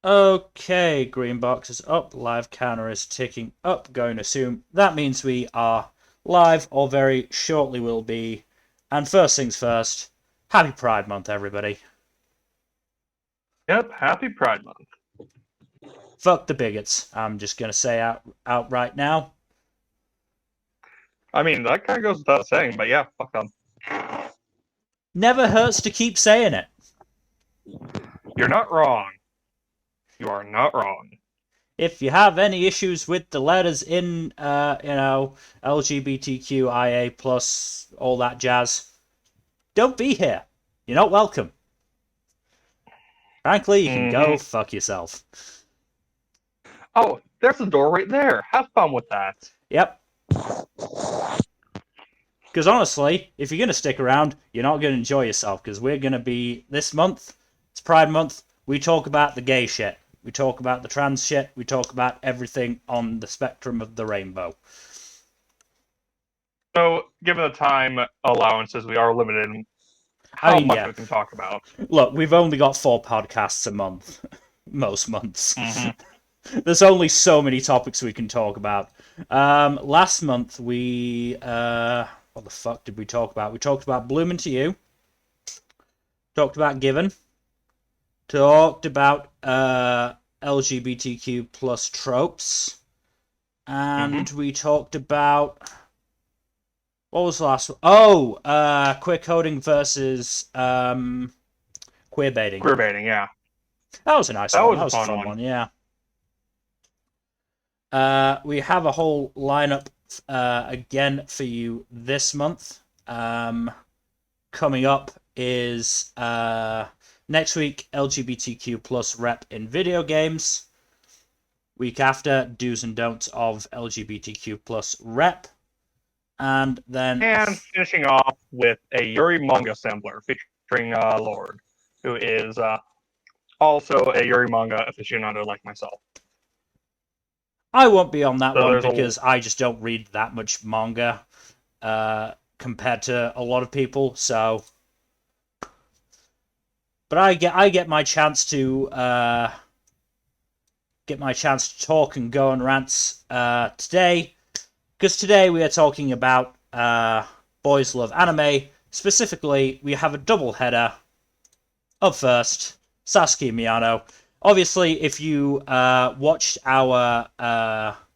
Okay, green box is up, live counter is ticking up, going to assume that means we are live, or very shortly will be. And first things first, happy Pride Month, everybody. Yep, happy Pride Month. Fuck the bigots, I'm just going to say out right now. I mean, that kind of goes without saying, but yeah, fuck them. Never hurts to keep saying it. You're not wrong. You are not wrong. If you have any issues with the letters in, LGBTQIA plus, all that jazz, don't be here. You're not welcome. Frankly, you can go Mm-hmm. fuck yourself. Oh, there's the door right there. Have fun with that. Yep. Because honestly, if you're going to stick around, you're not going to enjoy yourself. Because we're going to be, this month, it's Pride Month, we talk about the gay shit. We talk about the trans shit. We talk about everything on the spectrum of the rainbow. So, given the time allowances, we are limited in I how mean, much yeah. we can talk about. Look, we've only got 4 podcasts a month. Most months. Mm-hmm. There's only so many topics we can talk about. Last month we what the fuck did we talk about? We talked about Blooming to You. Talked about Given. Talked about LGBTQ plus tropes. And Mm-hmm. we talked about what was the last one? Oh, queer coding versus queer baiting. Queer baiting, yeah. That was a nice That one. was That a was a fun fun one. one, yeah. We have a whole lineup again for you this month. Coming up is next week LGBTQ plus rep in video games. Week after, do's and don'ts of LGBTQ plus rep. And then And finishing off with a Yuri manga sampler featuring Lord, who is also a Yuri manga aficionado like myself. I won't be on that So one there's a because I just don't read that much manga compared to a lot of people. So, but I get my chance to talk and go on rants today, because today we are talking about boys love anime. Specifically, we have a double header. Up first, Sasaki and Miyano. Obviously, if you watched our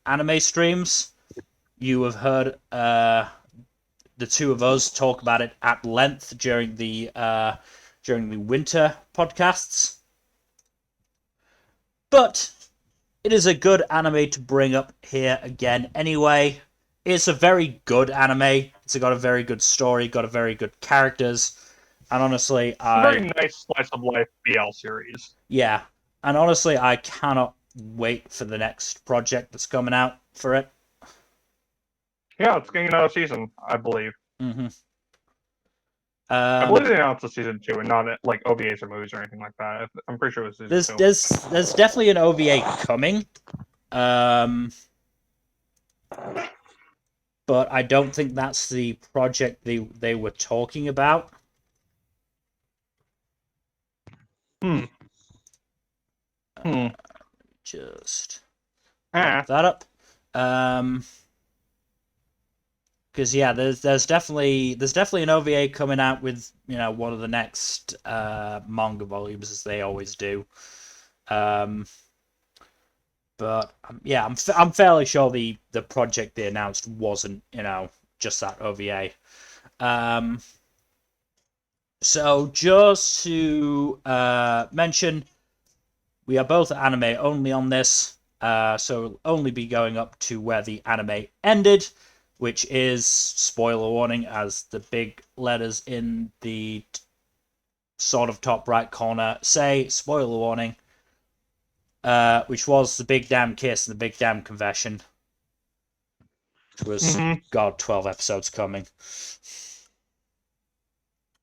anime streams, you have heard the two of us talk about it at length during the winter podcasts. But it is a good anime to bring up here again anyway. It's a very good anime. It's got a very good story, got a very good characters, and honestly, it's a very nice slice of life BL series. yeah, and honestly, I cannot wait for the next project that's coming out for it. Yeah, it's getting another season, I believe. hmm I believe Um, they announced a season 2 and not like OVAs or movies or anything like that. I'm pretty sure it was season there's 2. there's there's definitely an OVA coming. Um, but I don't think that's the project they were talking about. Hmm. Hmm. Just look Ah. that up. Um, because yeah, there's definitely an OVA coming out with one of the next manga volumes, as they always do. Um, but yeah, I'm fairly sure the project they announced wasn't just that OVA. Um, so just to mention, we are both anime only on this, so it'll only be going up to where the anime ended, which is, spoiler warning, as the big letters in the sort of top right corner say, spoiler warning, which was the big damn kiss and the big damn confession, which was, Mm-hmm. God, 12 episodes coming.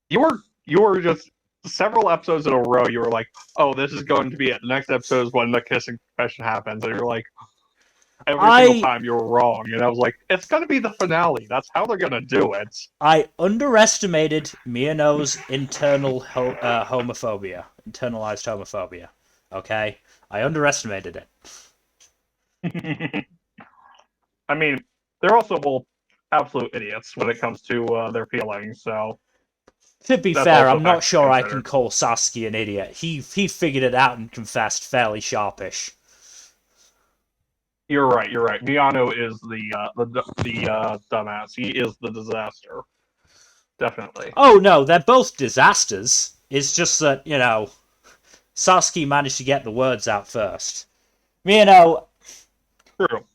You were just several episodes in a row. You were like, "Oh, this is going to be it. The next episode is when the kissing confession happens," and you're like, every single I time you were wrong. And I was like, "It's gonna be the finale. That's how they're gonna do it." I underestimated Miyano's internal homophobia, internalized homophobia. Okay, I underestimated it. I mean, they're also both absolute idiots when it comes to their feelings, so To be that's fair, also a I'm not factor to sure I can consider. call Sasaki an idiot. He figured it out and confessed fairly sharpish. You're right. You're right. Miyano is the dumbass. He is the disaster. Definitely. Oh no, they're both disasters. It's just that, Sasaki managed to get the words out first. True.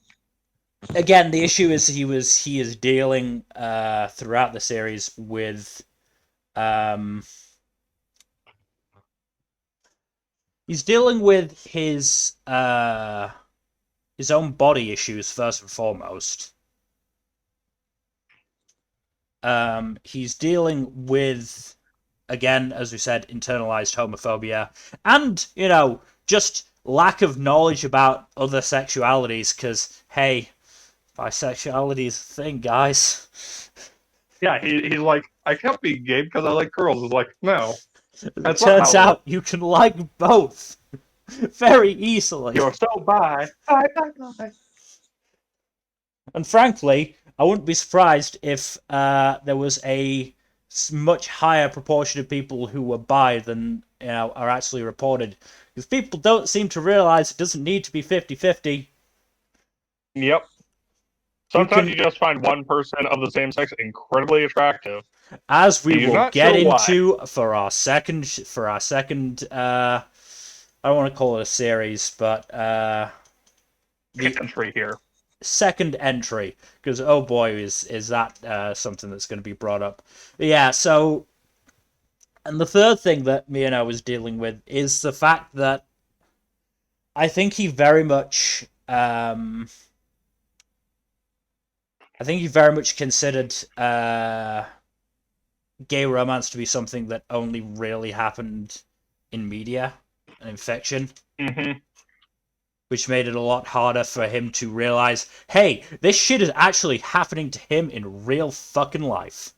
Again, the issue is he is dealing throughout the series with um he's dealing with his own body issues first and foremost. He's dealing with, again, as we said, internalized homophobia and, just lack of knowledge about other sexualities. Because hey, bisexuality is a thing, guys. Yeah, he's like, I can't be gay because I like girls. It's like, no, It that's not turns how it out works. you can like both very easily. You're so bye. And frankly, I wouldn't be surprised if there was a much higher proportion of people who were bi than are actually reported. Because people don't seem to realize it doesn't need to be 50-50. Yep. You Sometimes can, you just find one person of the same sex incredibly attractive, as we and you're will not get sure why. into for our second I don't want to call it a series, but the Entry here. second entry, because oh boy, is that something that's going to be brought up. But yeah, so, and the third thing that Miyano was dealing with is the fact that I think he very much I think he very much considered gay romance to be something that only really happened in media and in fiction, Hmm. which made it a lot harder for him to realize, hey, this shit is actually happening to him in real fucking life.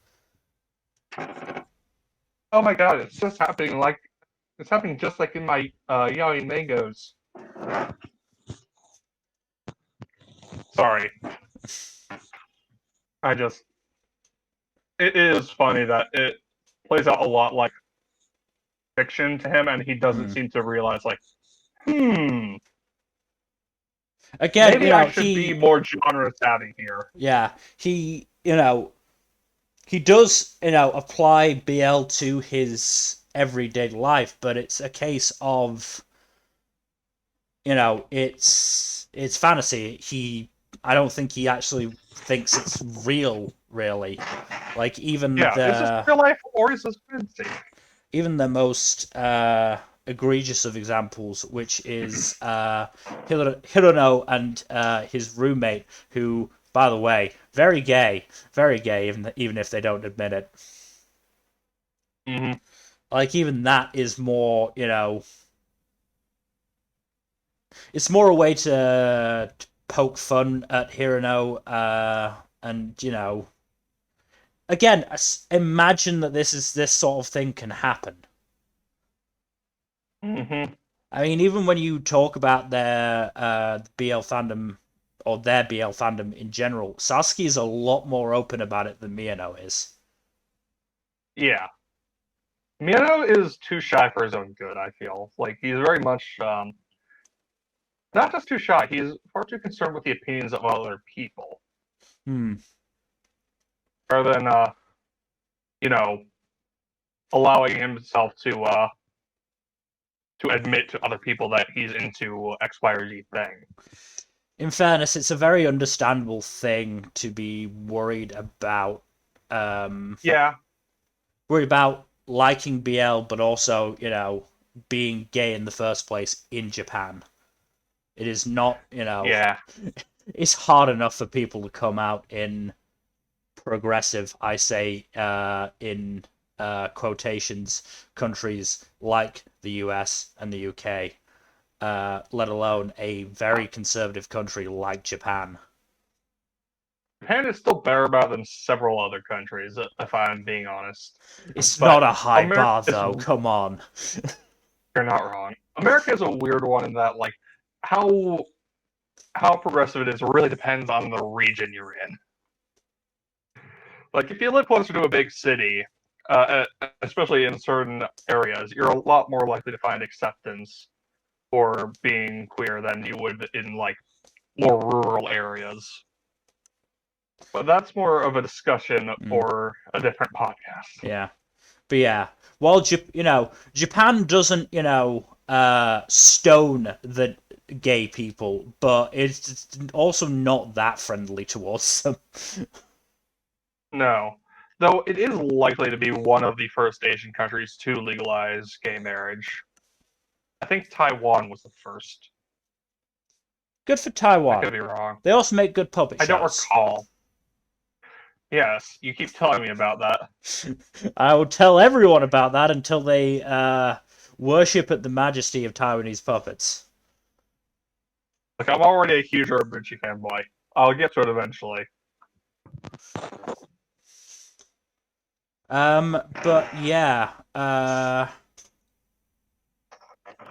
Oh my god, it's just happening like it's happening just like in my Yaoi mangoes. Sorry, I just it is funny that it plays out a lot like fiction to him, and he doesn't Mm. seem to realize like, hmm, Again, maybe I should be more genre savvy here. yeah, he does, apply BL to his everyday life, but it's a case of, it's fantasy. I don't think he actually thinks it's real, really. Like Yeah, is this real life or is this fantasy? even the most egregious of examples, which is Hirono and his roommate, who, by the way, very gay, even if they don't admit it. Hmm. Like even that is more, it's more a way to poke fun at Hirono, and again, imagine that this sort of thing can happen. Hmm. I mean, even when you talk about their BL fandom or their BL fandom in general, Sasuke is a lot more open about it than Miyano is. Yeah, Miyano is too shy for his own good. I feel like he's very much not just too shy. He's far too concerned with the opinions of other people Hmm. rather than you know allowing himself to admit to other people that he's into X, Y, or Z thing. In fairness, it's a very understandable thing to be worried about. Um, Yeah, worried about liking BL, but also, being gay in the first place in Japan. It is not, yeah. it's hard enough for people to come out in progressive, I say, in quotations, countries like the US and the UK, let alone a very conservative country like Japan. Japan is still better about than several other countries, if I'm being honest. It's not But a high America bar, is though. Come on. you're not wrong. America is a weird one in that like how how progressive it is really depends on the region you're in. Like if you live closer to a big city, especially in certain areas, you're a lot more likely to find acceptance for being queer than you would in like more rural areas. But that's more of a discussion Mm, for a different podcast. yeah. But yeah, while Japan doesn't, stone the gay people, but it's also not that friendly towards them. No. Though it is likely to be one of the first Asian countries to legalize gay marriage. I think Taiwan was the first. Good for I Taiwan. could be wrong. They also make good puppet I don't shows. recall. Yes, you keep telling me about that. I will tell everyone about that until they worship at the majesty of Taiwanese puppets. Like, I'm already a huge Urbanchi fanboy. I'll get to it eventually. But yeah, I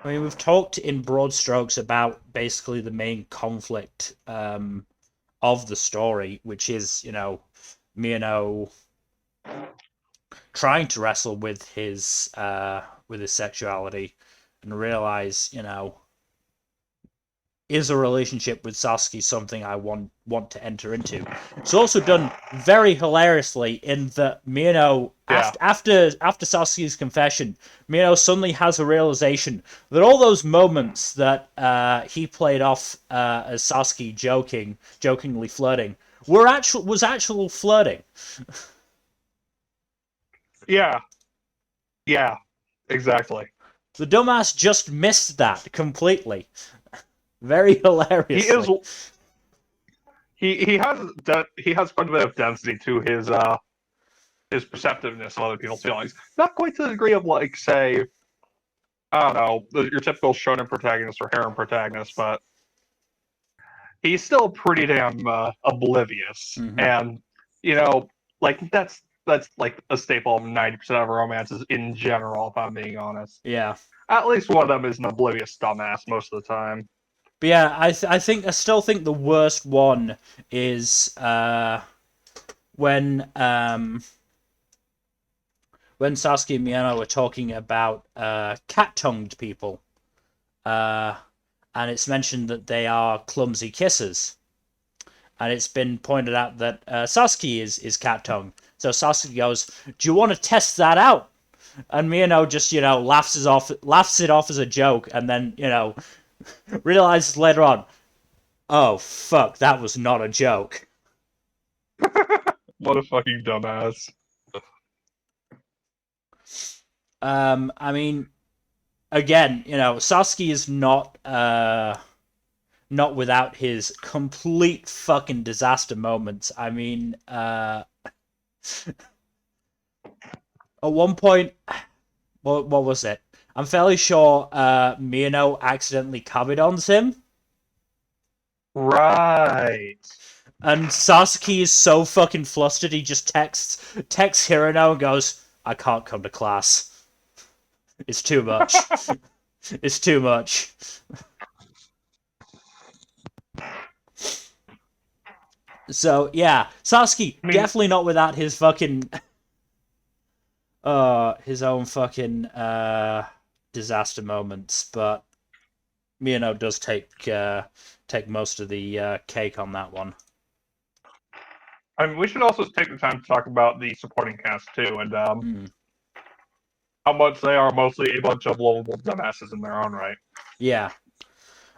mean, we've talked in broad strokes about basically the main conflict of the story, which is, Miyano trying to wrestle with his sexuality and realize, is a relationship with Sasaki something I want to enter into? It's also done very hilariously in that Miyano Yeah. after Sasaki's confession, Miyano suddenly has a realization that all those moments that he played off as Sasaki jokingly flirting, was actual flirting. Yeah. Yeah. Exactly. The dumbass just missed that completely, very He is. hilariously. He has quite a bit of density to his perceptiveness of other people's feelings. Not quite to the degree of like say I don't know your typical shonen protagonist or harem protagonist, but he's still pretty damn oblivious. Mm-hmm. And like that's like a staple of 90% of romances in general. If I'm being honest, Yeah. at least one of them is an oblivious dumbass most of the time. But yeah, I still think the worst one is when when Sasuke and Miyano were talking about cat-tongued people, uh, and it's mentioned that they are clumsy kissers, and it's been pointed out that Sasuke is cat-tongued. So Sasuke goes, "Do you want to test that out?" And Miyano just laughs it off as a joke, and then realizes later on, oh fuck, that was not a joke. What a fucking dumbass. I mean, again, Sasuke is not without his complete fucking disaster moments. I mean, at one point, what was it? I'm fairly sure Miyano accidentally kabedons him, Right. and Sasuke is so fucking flustered he just texts Hirono and goes, "I can't come to class. It's too much. It's too much." So yeah, Sasuke I mean, definitely not without his fucking his own fucking disaster moments, but Miyano does take most of the cake on that one. we should also take the time to talk about the supporting cast too, and Hmm. how much they are mostly a bunch of lovable dumbasses in their own right. Yeah.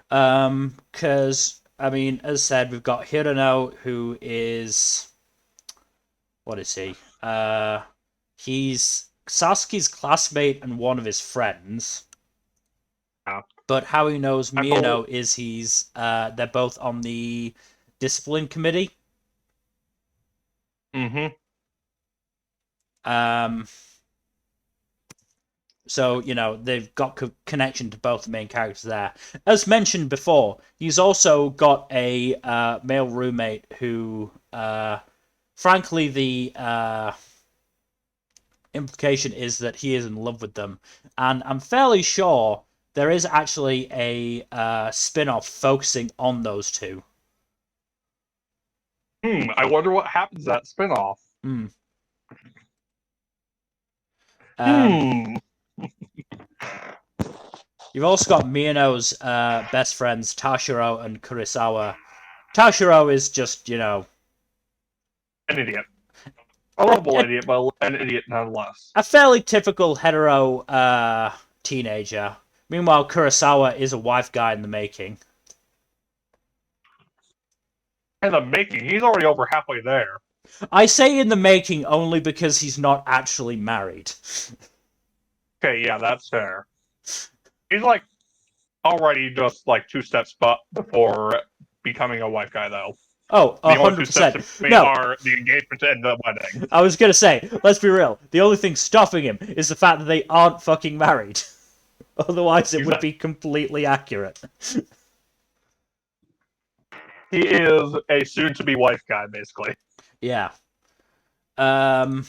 Because I mean, as said, we've got Hirono, who is what is he? He's Sasuke's classmate and one of his friends. Yeah. But how he knows I feel, Miyano is they're both on the discipline committee. mm-hmm. Um, so they've got connection to both the main characters there. As mentioned before, he's also got a male roommate who, frankly, the implication is that he is in love with them, and I'm fairly sure there is actually a spin-off focusing on those two. I wonder what happens to that spinoff. Hmm. Um, Hmm. you've also got Miyano's best friends Tashiro and Kurisawa. Tashiro is just, An idiot. A lovable a, idiot, but an idiot nonetheless. a fairly typical hetero teenager. Meanwhile, Kurosawa is a wife guy in the making. In the making, he's already over halfway there. I say in the making only because he's not actually married. Okay, yeah, that's fair. He's like already just like 2 steps before becoming a wife guy, though. Oh, The only 2 steps 100%. in between No, are the engagement and the wedding. I was gonna say, let's be real. The only thing stopping him is the fact that they aren't fucking married. Otherwise, it would be completely accurate. He is a soon-to-be wife guy, basically. Yeah. Um,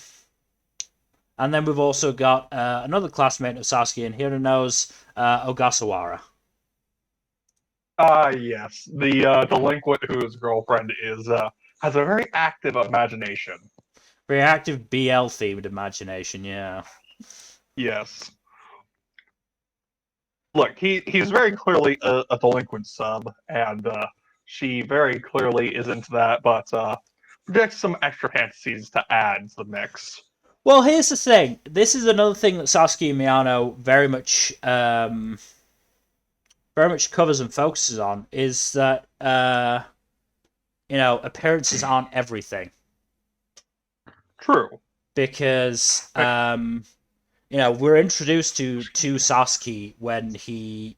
and then we've also got another classmate of Sasaki and Hirono's, Ogasawara. Yes, the delinquent whose girlfriend is has a very active imagination. Very active BL themed imagination, yeah. Yes. Look, he's very clearly a delinquent sub, and she very clearly is into that, but there's some extra fantasies to add to the mix. Well, here's the thing. This is another thing that Sasaki and Miyano very much covers and focuses on is that appearances aren't everything True. because Right. we're introduced to Sasaki when he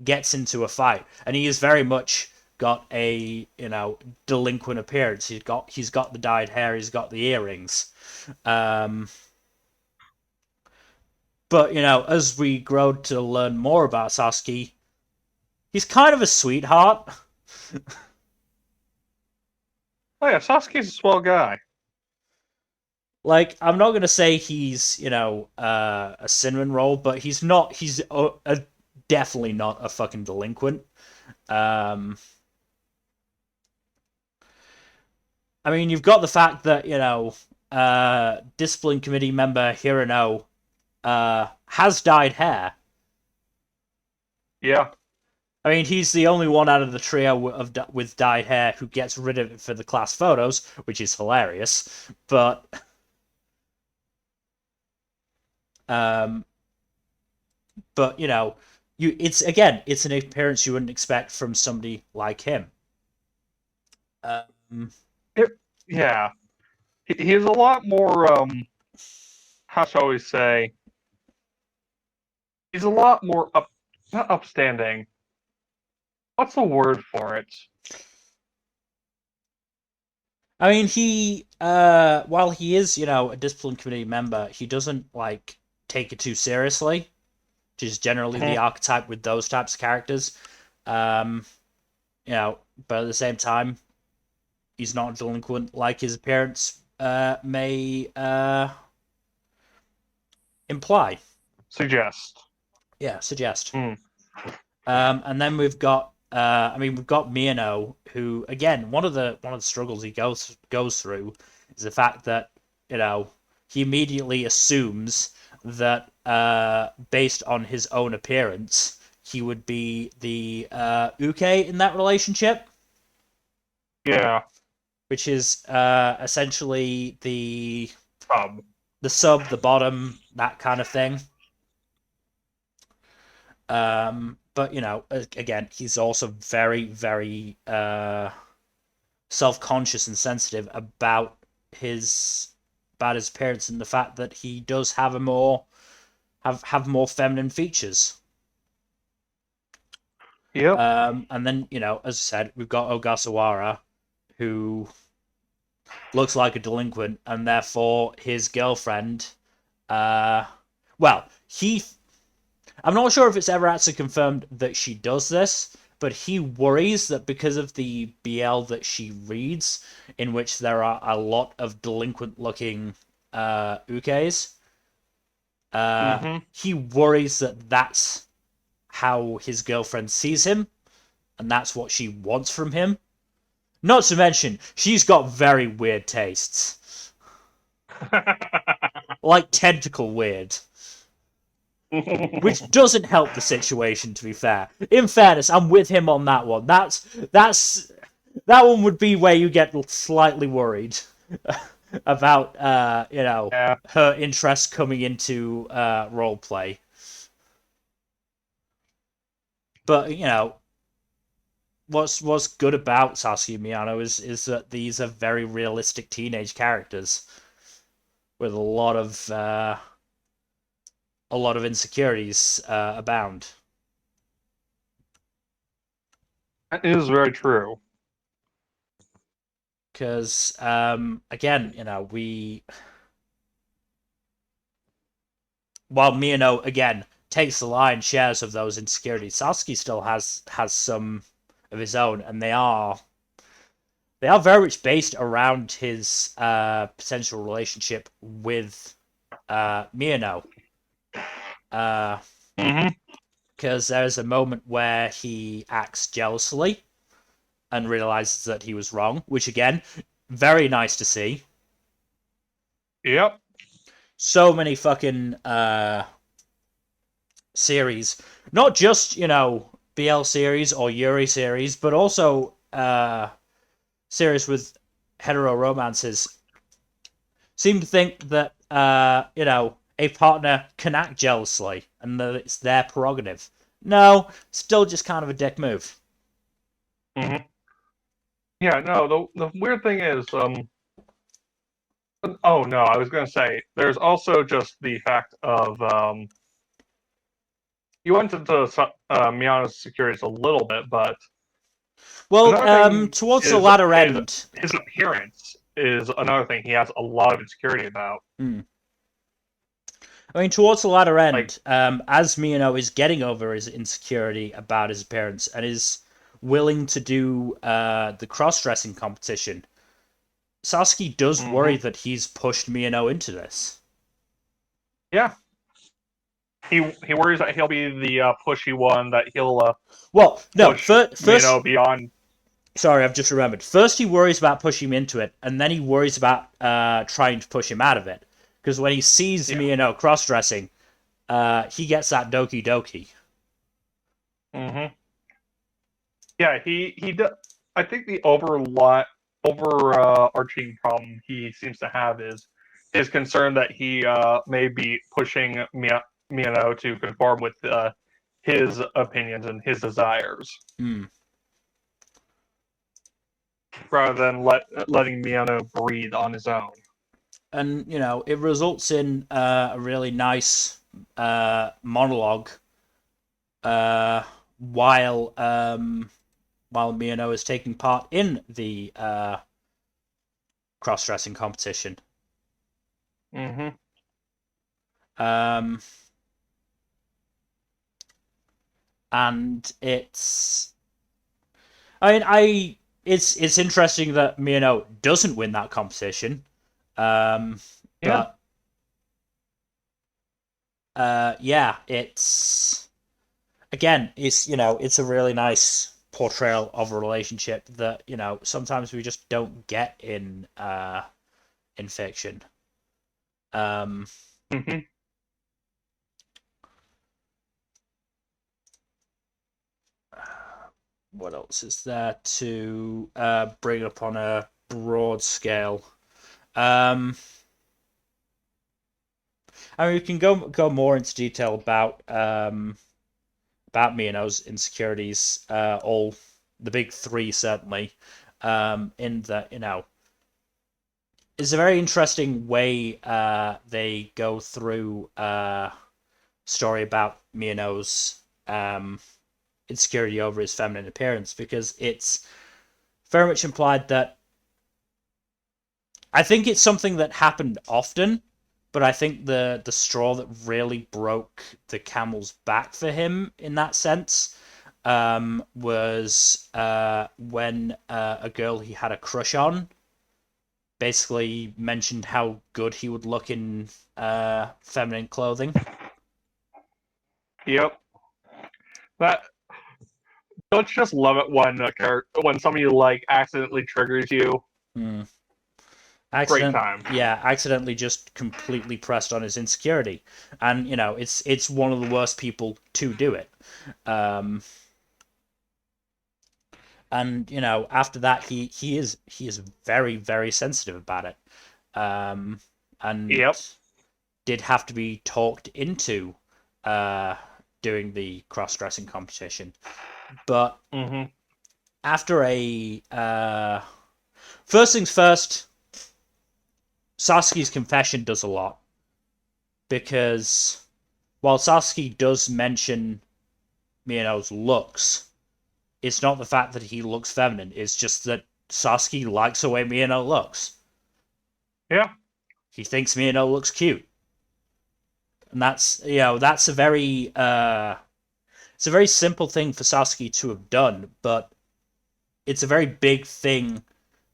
gets into a fight, and he is very much got a delinquent appearance. He's got the dyed hair, he's got the earrings. Um, but as we grow to learn more about Sasaki, he's kind of a sweetheart. Oh yeah, Sasuke's a swell guy. Like, I'm not gonna say he's a cinnamon roll, but he's not. He's definitely not a fucking delinquent. Um, I mean, you've got the fact that discipline committee member Hirono has dyed hair. Yeah. I mean, he's the only one out of the trio with dyed hair who gets rid of it for the class photos, which is hilarious. But um, but it's an appearance you wouldn't expect from somebody like him. Um, Yeah. He's a lot more how shall we say? He's a lot more not upstanding. What's the word for it? I mean, while he is a discipline committee member, he doesn't like take it too seriously, which is generally the Mhm. archetype with those types of characters. Um, but at the same time, he's not a delinquent like his appearance may imply. Suggest. Yeah, suggest. Mm. And then we've got Miyano, who again one of the struggles he goes through is the fact that he immediately assumes that based on his own appearance he would be the uke in that relationship, Yeah. which is essentially Um. the sub, the bottom, that kind of thing. But again, he's also very, very self-conscious and sensitive his appearance and the fact that he does have have more feminine features. Yep. And then as I said, we've got Ogasawara, who looks like a delinquent, and therefore his girlfriend. Well, he I'm not sure if it's ever actually confirmed that she does this, but he worries that because of the BL that she reads, in which there are a lot of delinquent looking ukes, Mm-hmm. he worries that that's how his girlfriend sees him, and that's what she wants from him. Not to mention, she's got very weird tastes. Like tentacle weird. Which doesn't help the situation, to be fair. In fairness, I'm with him on that one. That one would be where you get slightly worried about Yeah. her interest coming into role play. But what's good about Sasaki and Miyano is that these are very realistic teenage characters with a lot of insecurities abound. That is very true. Because again, we while Miyano again takes the lion's shares of those insecurities, Sasuke still has some of his own, and they are very much based around his potential relationship with Miyano. Mm-hmm. Because there's a moment where he acts jealously and realizes that he was wrong, which again, very nice to see. Yep. So many fucking series, not just BL series or Yuri series, but also series with hetero romances seem to think that a partner can act jealously and that it's their prerogative. No, still just kind of a dick move. Mm-hmm. Yeah. No. The weird thing is, oh no, I was gonna say there's also just the fact of you went into Miyano's securities a little bit, but Well, another thing towards the is latter his end, his appearance is another thing he has a lot of insecurity about. hmm, I mean, towards the latter Like, end, as Miyano is getting over his insecurity about his appearance and is willing to do the cross-dressing competition, Sasuke does worry hmm that he's pushed Miyano into this. yeah, he worries that he'll be the pushy one, that he'll Well, no, push first, beyond. sorry, I've just remembered. First, he worries about pushing him into it, and then he worries about trying to push him out of it. Because when he sees Yeah. Miyano cross-dressing, he gets that Doki Doki. hmm Yeah, he does. I think the overarching problem he seems to have is his concern that he may be pushing Miyano to conform with his opinions and his desires, Hmm. rather than letting Miyano breathe on his own. And it results in a really nice monologue uh, while while Miyano is taking part in the cross-dressing competition. hmm Um, and it's interesting that Miyano doesn't win that competition. Um, Yeah. but yeah, it's again, it's a really nice portrayal of a relationship that sometimes we just don't get in fiction. Um, hmm what else is there to bring up on a broad scale? Um, I mean, we can go more into detail about Miano's insecurities. All the big three certainly. In that it's a very interesting way they go through story about Miano's insecurity over his feminine appearance because it's very much implied that I think it's something that happened often, but I think the straw that really broke the camel's back for him in that sense was when a girl he had a crush on basically mentioned how good he would look in feminine clothing. Yep. That don't you just love it when when somebody like accidentally triggers you? Hmm. Great time. Yeah, accidentally just completely pressed on his insecurity, and it's one of the worst people to do it. Um, and after that, he is very very sensitive about it, um, and Yep. did have to be talked into uh, doing the cross dressing competition, but Hmm. after first things first, Sasuke's confession does a lot because while Sasuke does mention Miyano's looks, it's not the fact that he looks feminine. It's just that Sasuke likes the way Miyano looks. Yeah. He thinks Miyano looks cute, and that's a very it's a very simple thing for Sasuke to have done, but it's a very big thing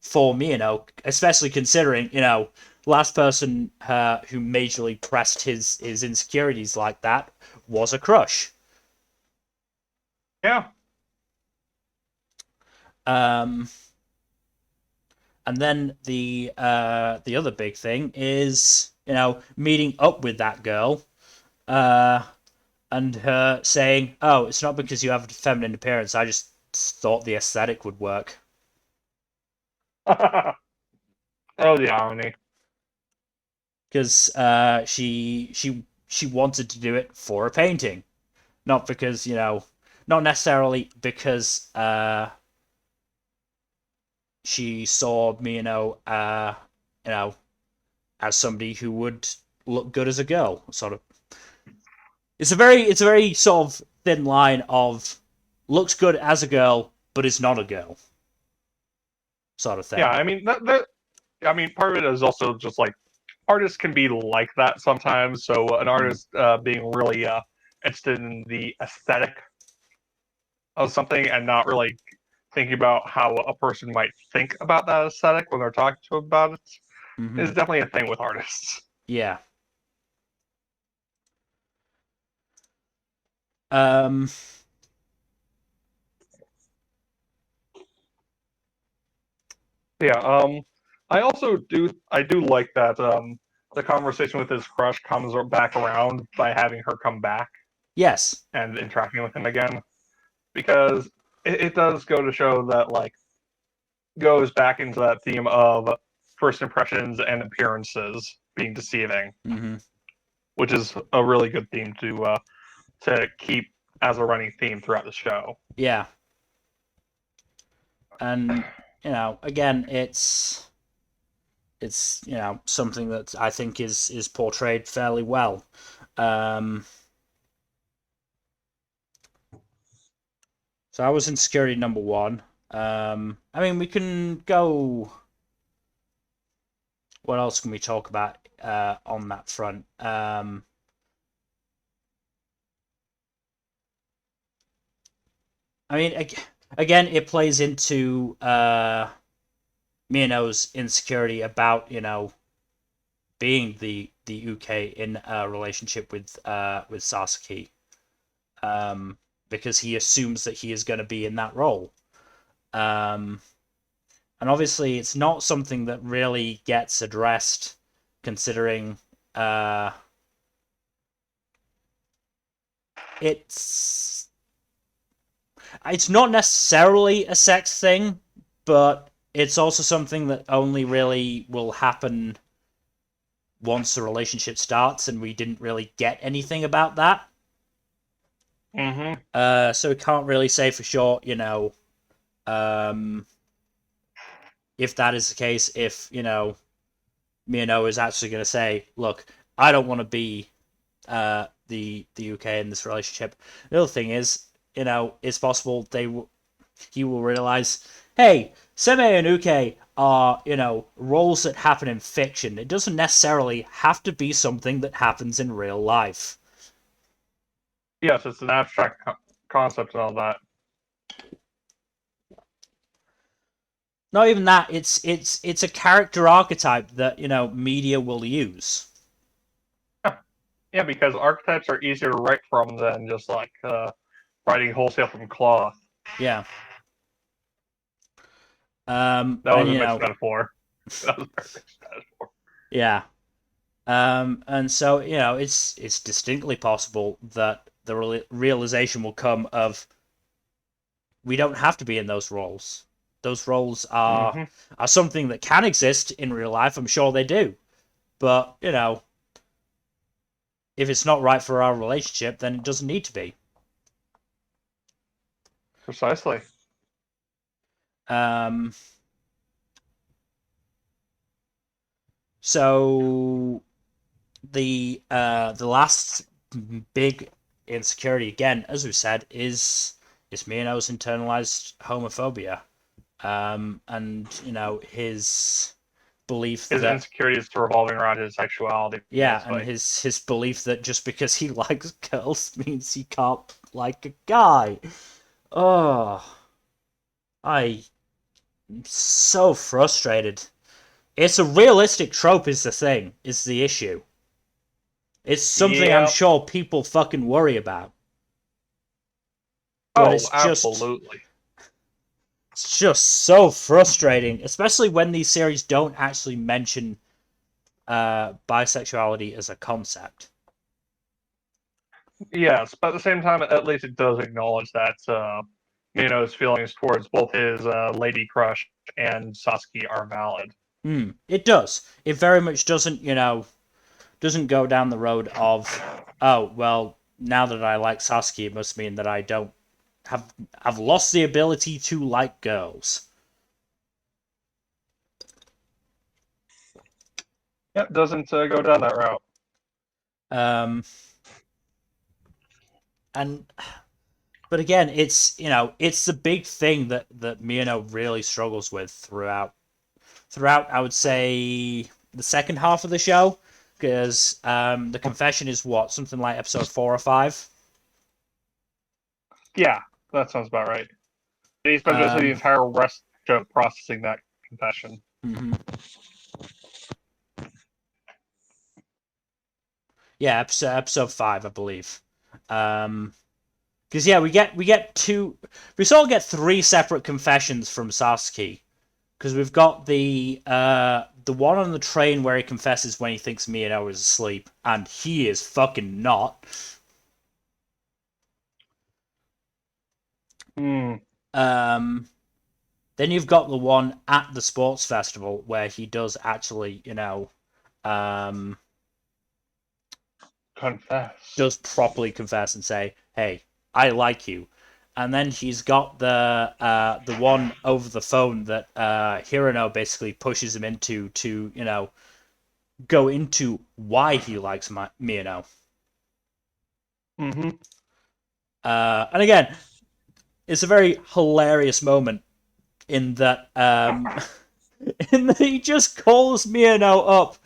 for Miyano, especially considering last person who majorly pressed his insecurities like that was a crush. Yeah. Um, and then the other big thing is meeting up with that girl, uh, and her saying, "Oh, it's not because you have a feminine appearance. I just thought the aesthetic would work." Oh, the irony. Because she wanted to do it for a painting, not because not necessarily because she saw Miyano you know as somebody who would look good as a girl. Sort of, it's a very sort of thin line of looks good as a girl but is not a girl sort of Yeah, thing. I mean I mean part of it is also just like artists can be like that sometimes. So an Mm. artist being really interested in the aesthetic of something and not really thinking about how a person might think about that aesthetic when they're talking to about it is Hmm. definitely a thing with artists. Yeah. Um. Yeah. I do like that the conversation with his crush comes back around by having her come back Yes. and interacting with him again because it does go to show that like goes back into that theme of first impressions and appearances being deceiving, Hmm. which is a really good theme to keep as a running theme throughout the show. Yeah. And again, it's something that I think is portrayed fairly well. Um, so I was in security number one. I mean, we can go. What else can we talk about on that front? I mean, again, it plays into Miyano's insecurity about being the UK in a relationship with Sasaki, because he assumes that he is going to be in that role. Um, and obviously, it's not something that really gets addressed, considering uh, it's it's not necessarily a sex thing, but it's also something that only really will happen once the relationship starts, and we didn't really get anything about that. Mm-hmm. So we can't really say for sure, um, if that is the case, if Miyano is actually going to say, "Look, I don't want to be the UK in this relationship." The other thing is, it's possible he will realize, hey, Seme and Uke are roles that happen in fiction. It doesn't necessarily have to be something that happens in real life. Yes, it's an abstract concept and all that. Not even that. It's a character archetype that media will use. Yeah, because archetypes are easier to write from than just like writing wholesale from cloth. Yeah. That And was a mixed metaphor. That was a very mixed metaphor. yeah. And so it's distinctly possible that the realization will come of we don't have to be in those roles. Those roles Mm-hmm. are something that can exist in real life. I'm sure they do, but if it's not right for our relationship, then it doesn't need to be. Precisely. Um, so the last big insecurity, again, as we said, is Miyano's internalized homophobia. And his belief His that insecurities revolving around his sexuality, yeah, and basically. his belief that just because he likes girls means he can't like a guy. Oh, I'm so frustrated. It's a realistic trope, is the thing, is the issue. It's something I'm Yep. sure people fucking worry about. But Oh, absolutely. it's just so frustrating, especially when these series don't actually mention bisexuality as a concept. Yes, but at the same time, at least it does acknowledge that Mino's feelings towards both his lady crush and Sasaki are valid. It does. It very much doesn't go down the road of, oh well, now that I like Sasaki, it must mean that I don't have I've lost the ability to like girls. Yep, doesn't go down that route. Um, and but again, it's the big thing that Miyano really struggles with throughout. I would say the second half of the show, because the confession is what, something like episode 4 or 5. Yeah, that sounds about right. He spent basically the Um, entire rest of processing that confession. mhm. Yeah, episode 5, I believe. Because yeah, we get two, we sort of get 3 separate confessions from Sasaki. Because we've got the one on the train where he confesses when he thinks Miyano is asleep, and he is fucking not. Hmm. Um, then you've got the one at the sports festival where he does actually, um, Confess. does properly confess and say, "Hey, I like you." And then he's got the one over the phone that Hirano basically pushes him into to go into why he likes Miyano. Mm-hmm. And again, it's a very hilarious moment in that in that he just calls Miyano up,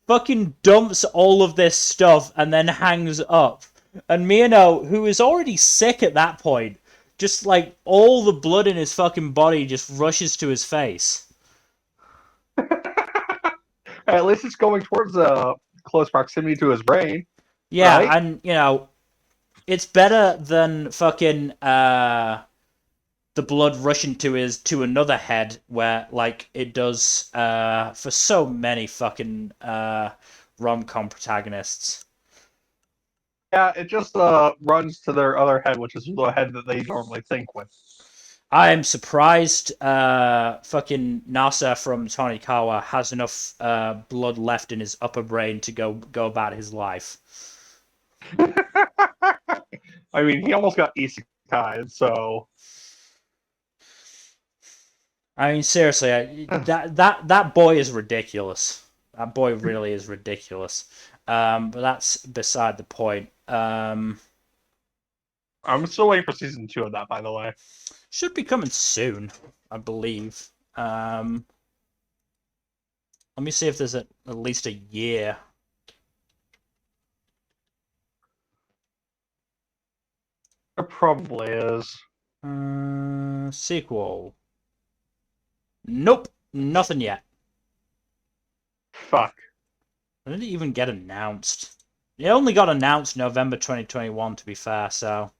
fucking dumps all of this stuff, and then hangs up. And Miyano, who is already sick at that point, just like all the blood in his fucking body just rushes to his face. At least it's going towards close proximity to his brain, Yeah, right? and it's better than fucking the blood rushing to another head where like it does for so many fucking rom-com protagonists. Yeah, it just runs to their other head, which is the head that they normally think with. I'm surprised fucking Nasa from Tonikawa has enough blood left in his upper brain to go about his life. I mean, he almost got isekai, so I mean, seriously, that boy is ridiculous. That boy really is ridiculous. But that's beside the point. I'm still waiting for season 2 of that, by the way. Should be coming soon, I believe. Let me see if there's at least a year. It probably is. Sequel. Nope, nothing yet. Fuck. I didn't even get announced. It only got announced November 2021, to be fair, so.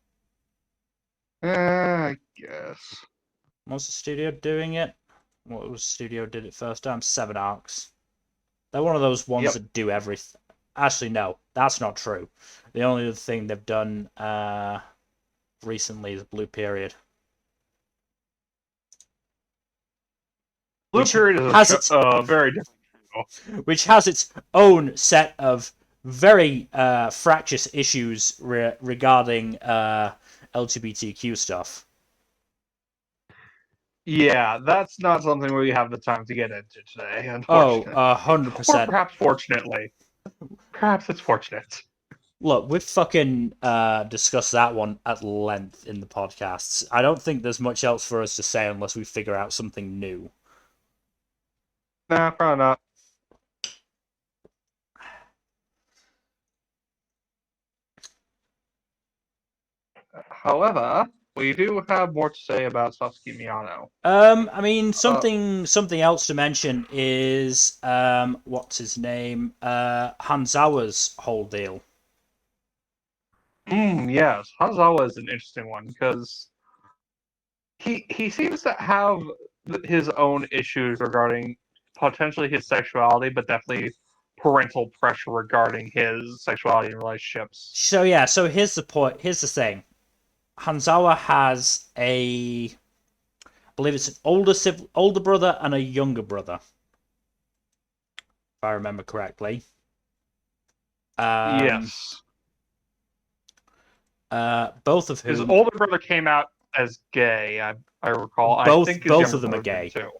I guess. What's the studio doing it? What was the studio did it first time? 7 Arcs. They're one of those ones Yep. that do everything. Actually, no, that's not true. The only other thing they've done recently is Blue Period, Blue which Period is has its very different show. which has its own set of very fractious issues regarding LGBTQ stuff. Yeah, that's not something we have the time to get into today, Oh, unfortunately. hundred Or percent. perhaps fortunately. Perhaps it's fortunate. Look, we've fucking discussed that one at length in the podcasts. I don't think there's much else for us to say unless we figure out something new. Nah, probably not. However, we do have more to say about Sasaki Miyano. I mean, Uh, something else to mention is what's his name? Hanzawa's whole deal. yes, Hanzawa is an interesting one because he seems to have his own issues regarding potentially his sexuality, but definitely parental pressure regarding his sexuality and relationships. So yeah, so here's the point. Here's the thing. Hanzawa has I believe it's an older brother and a younger brother, if I remember correctly. Um, Yes, both of his whom, older brother came out as gay. I recall. I both think his both younger of them are brother did gay. too.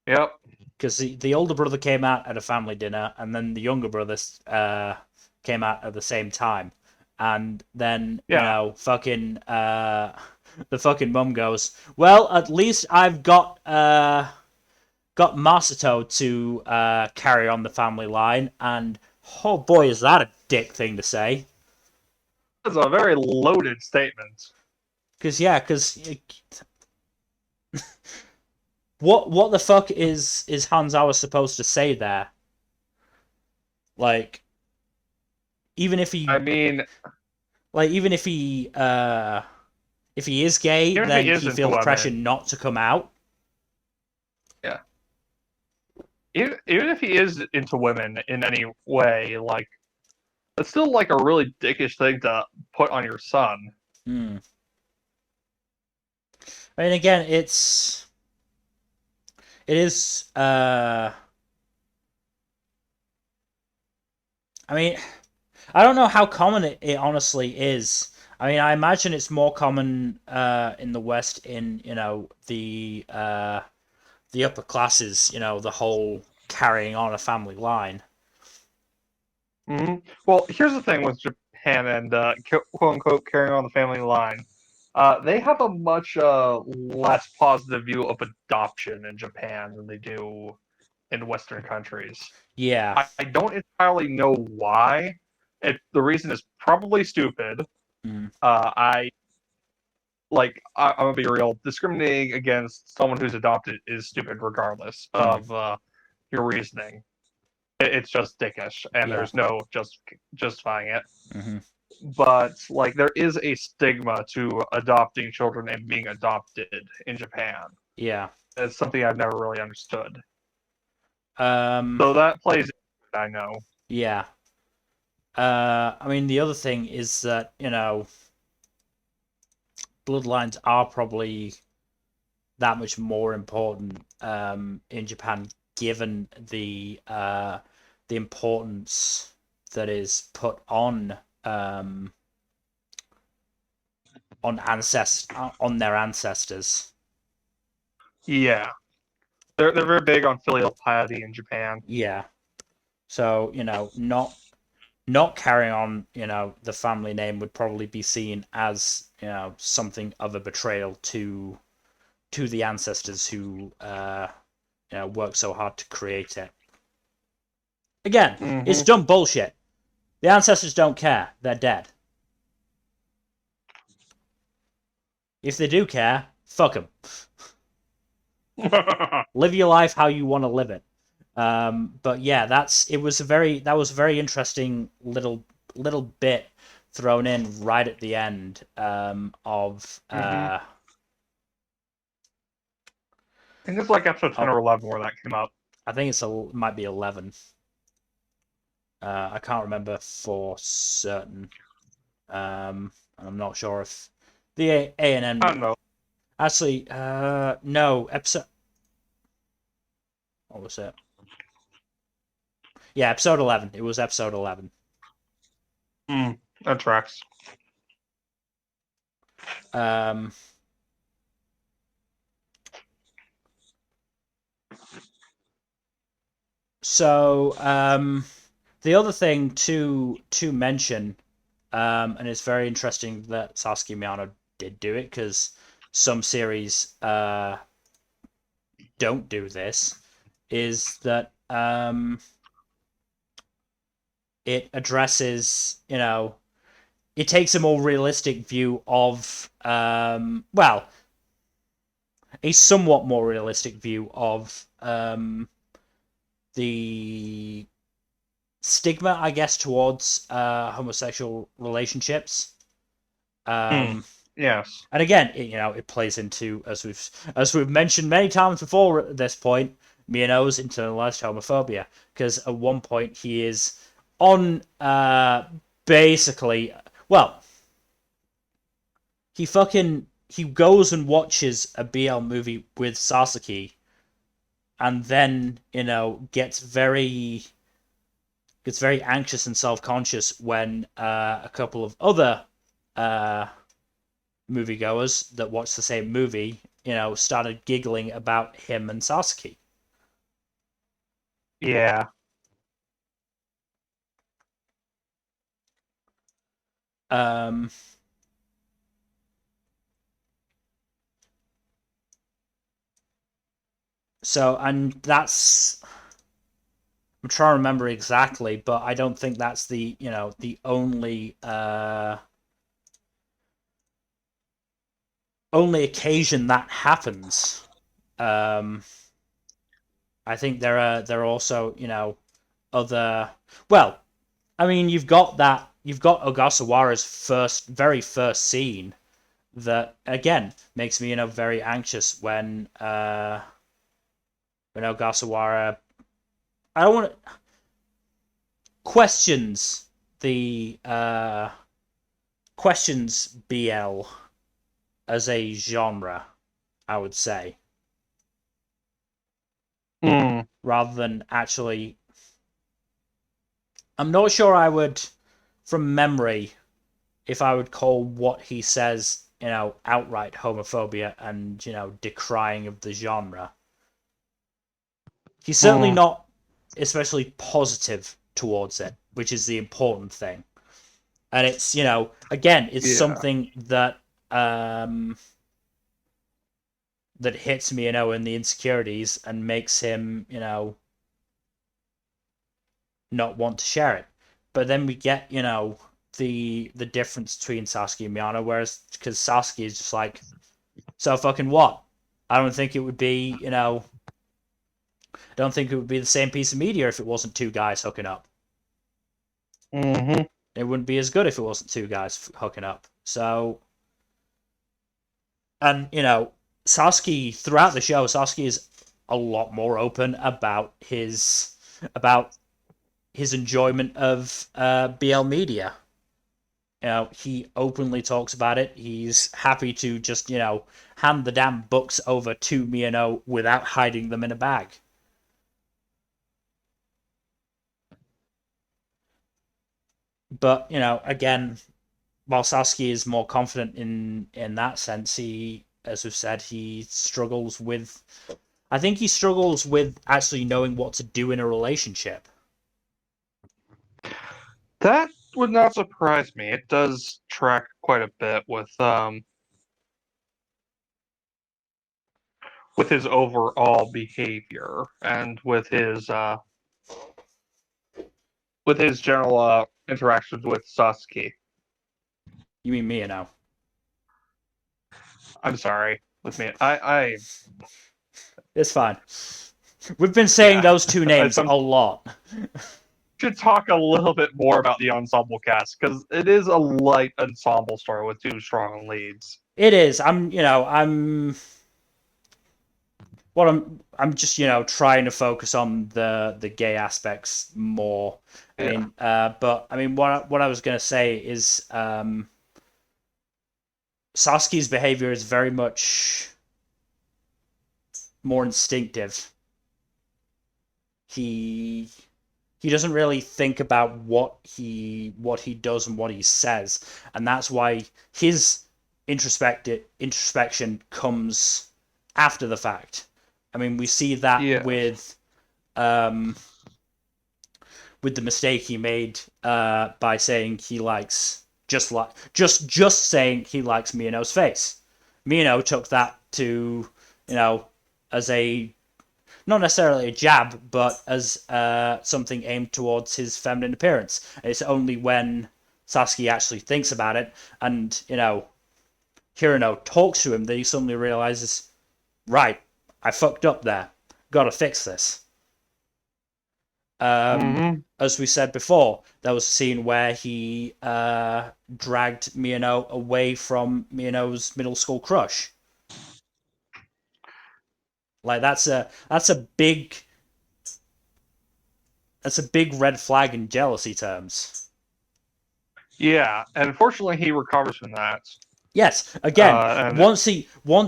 Yep. Because the older brother came out at a family dinner, and then the younger brother came out at the same time, and then Yeah. fucking the fucking mum goes, "Well, at least I've got Masato to carry on the family line," and oh boy, is that a dick thing to say? That's a very loaded statement. Because what the fuck is Hanzawa supposed to say there? Like, even if I he mean, even if he is gay, even if he then is he into feels pressure women, not to come out. yeah. Even if he is into women in any way, like that's still like a really dickish thing to put on your son. Hmm. I mean, again, it is. I mean, I don't know how common it honestly is. I mean, I imagine it's more common in the West in the upper classes. The whole carrying on a family line. Well, here's the thing with Japan and quote unquote carrying on the family line. They have a much less positive view of adoption in Japan than they do in Western countries. Yeah. I don't entirely know why. The reason is probably stupid. Mm. I I'm gonna be real. Discriminating against someone who's adopted is stupid, regardless Mm. of your reasoning. It's just dickish, and Yeah. there's no justifying it. Hmm. But like, there is a stigma to adopting children and being adopted in Japan. Yeah. It's something I've never really understood. Um. So that plays. I know. Yeah. I mean, the other thing is that bloodlines are probably that much more important in Japan, given the importance that is put on their ancestors. Yeah, they're very big on filial piety in Japan. Yeah. So not carrying on the family name would probably be seen as something of a betrayal to the ancestors who worked so hard to create it. Again, it's Hmm. dumb bullshit. The ancestors don't care. They're dead. If they do care, fuck them. Live your life how you want to live it. But yeah, that was a very interesting little bit thrown in right at the end of Hmm. I think it's like episode 10 of or 11 where that came out. I think might be 11. I can't remember for certain. I'm not sure if the A and I N don't know. actually. No episode. What was it? Yeah, episode 11. It was episode 11. Mm, that tracks. Um, so the other thing to mention, and it's very interesting that Sasaki Miyano did do it because some series don't do this, is that it addresses, it takes a more realistic view of, well, a somewhat more realistic view of the stigma, I guess, towards homosexual relationships. Mm, Um, yes. and again, it plays into, as we've mentioned many times before at this point, Miyano's internalized homophobia, because at one point he is on basically, well, he goes and watches a BL movie with Sasaki, and then gets very anxious and self conscious when a couple of other uh, moviegoers that watched the same movie, started giggling about him and Sasaki. Yeah. Um, and that's, I'm trying to remember exactly, but I don't think that's the only occasion that happens. Um, I think there are also other. Well, I mean, you've got Ogasawara's very first scene that again makes me very anxious when Ogasawara, I don't want to, questions the questions BL as a genre, I would say, Mm, rather than actually. I'm not sure I would, from memory, if I would call what he says, outright homophobia and, decrying of the genre. He's certainly mm, not especially positive towards it, which is the important thing. And it's, again, it's yeah. something um that hits me, in the insecurities and makes him, not want to share it. But then we get, the difference between Sasuke and Miyano, whereas because Sasuke is just like, so fucking what? I don't think it would be, I don't think it would be the same piece of media if it wasn't two guys hooking up. Hmm. It wouldn't be as good if it wasn't two guys hooking up. So, and Sasuke throughout the show, Sasuke is a lot more open about his enjoyment of BL media. He openly talks about it. He's happy to just, hand the damn books over to Miyano without hiding them in a bag. But, again, while Sasuke is more confident in that sense, he, as we've said, he struggles with. I think he struggles with actually knowing what to do in a relationship. That would not surprise me. It does track quite a bit with his overall behavior and with his general interactions with Sasuke. You mean Miyano? I'm sorry, with me. I It's fine. We've been saying yeah. those two I names some a lot. should talk a little bit more about the ensemble cast because it is a light ensemble story with two strong leads. It is. I'm just trying to focus on the gay aspects more. Yeah. But I mean, what I was gonna say is Sasuke's behavior is very much more instinctive. He he doesn't really think about what he does and what he says, and that's why his introspection comes after the fact. I mean, we see that Yeah. um, with the mistake he made by saying he likes just saying he likes Miyano's face. Miyano took that to as a not necessarily a jab, but as something aimed towards his feminine appearance. And it's only when Sasuke actually thinks about it and Hirano talks to him that he suddenly realizes, right, I fucked up there. Gotta fix this. Mm-hmm. As we said before, there was a scene where he dragged Miyano away from Miyano's middle school crush. Like that's a big red flag in jealousy terms. Yeah, and fortunately he recovers from that. Yes, again, And once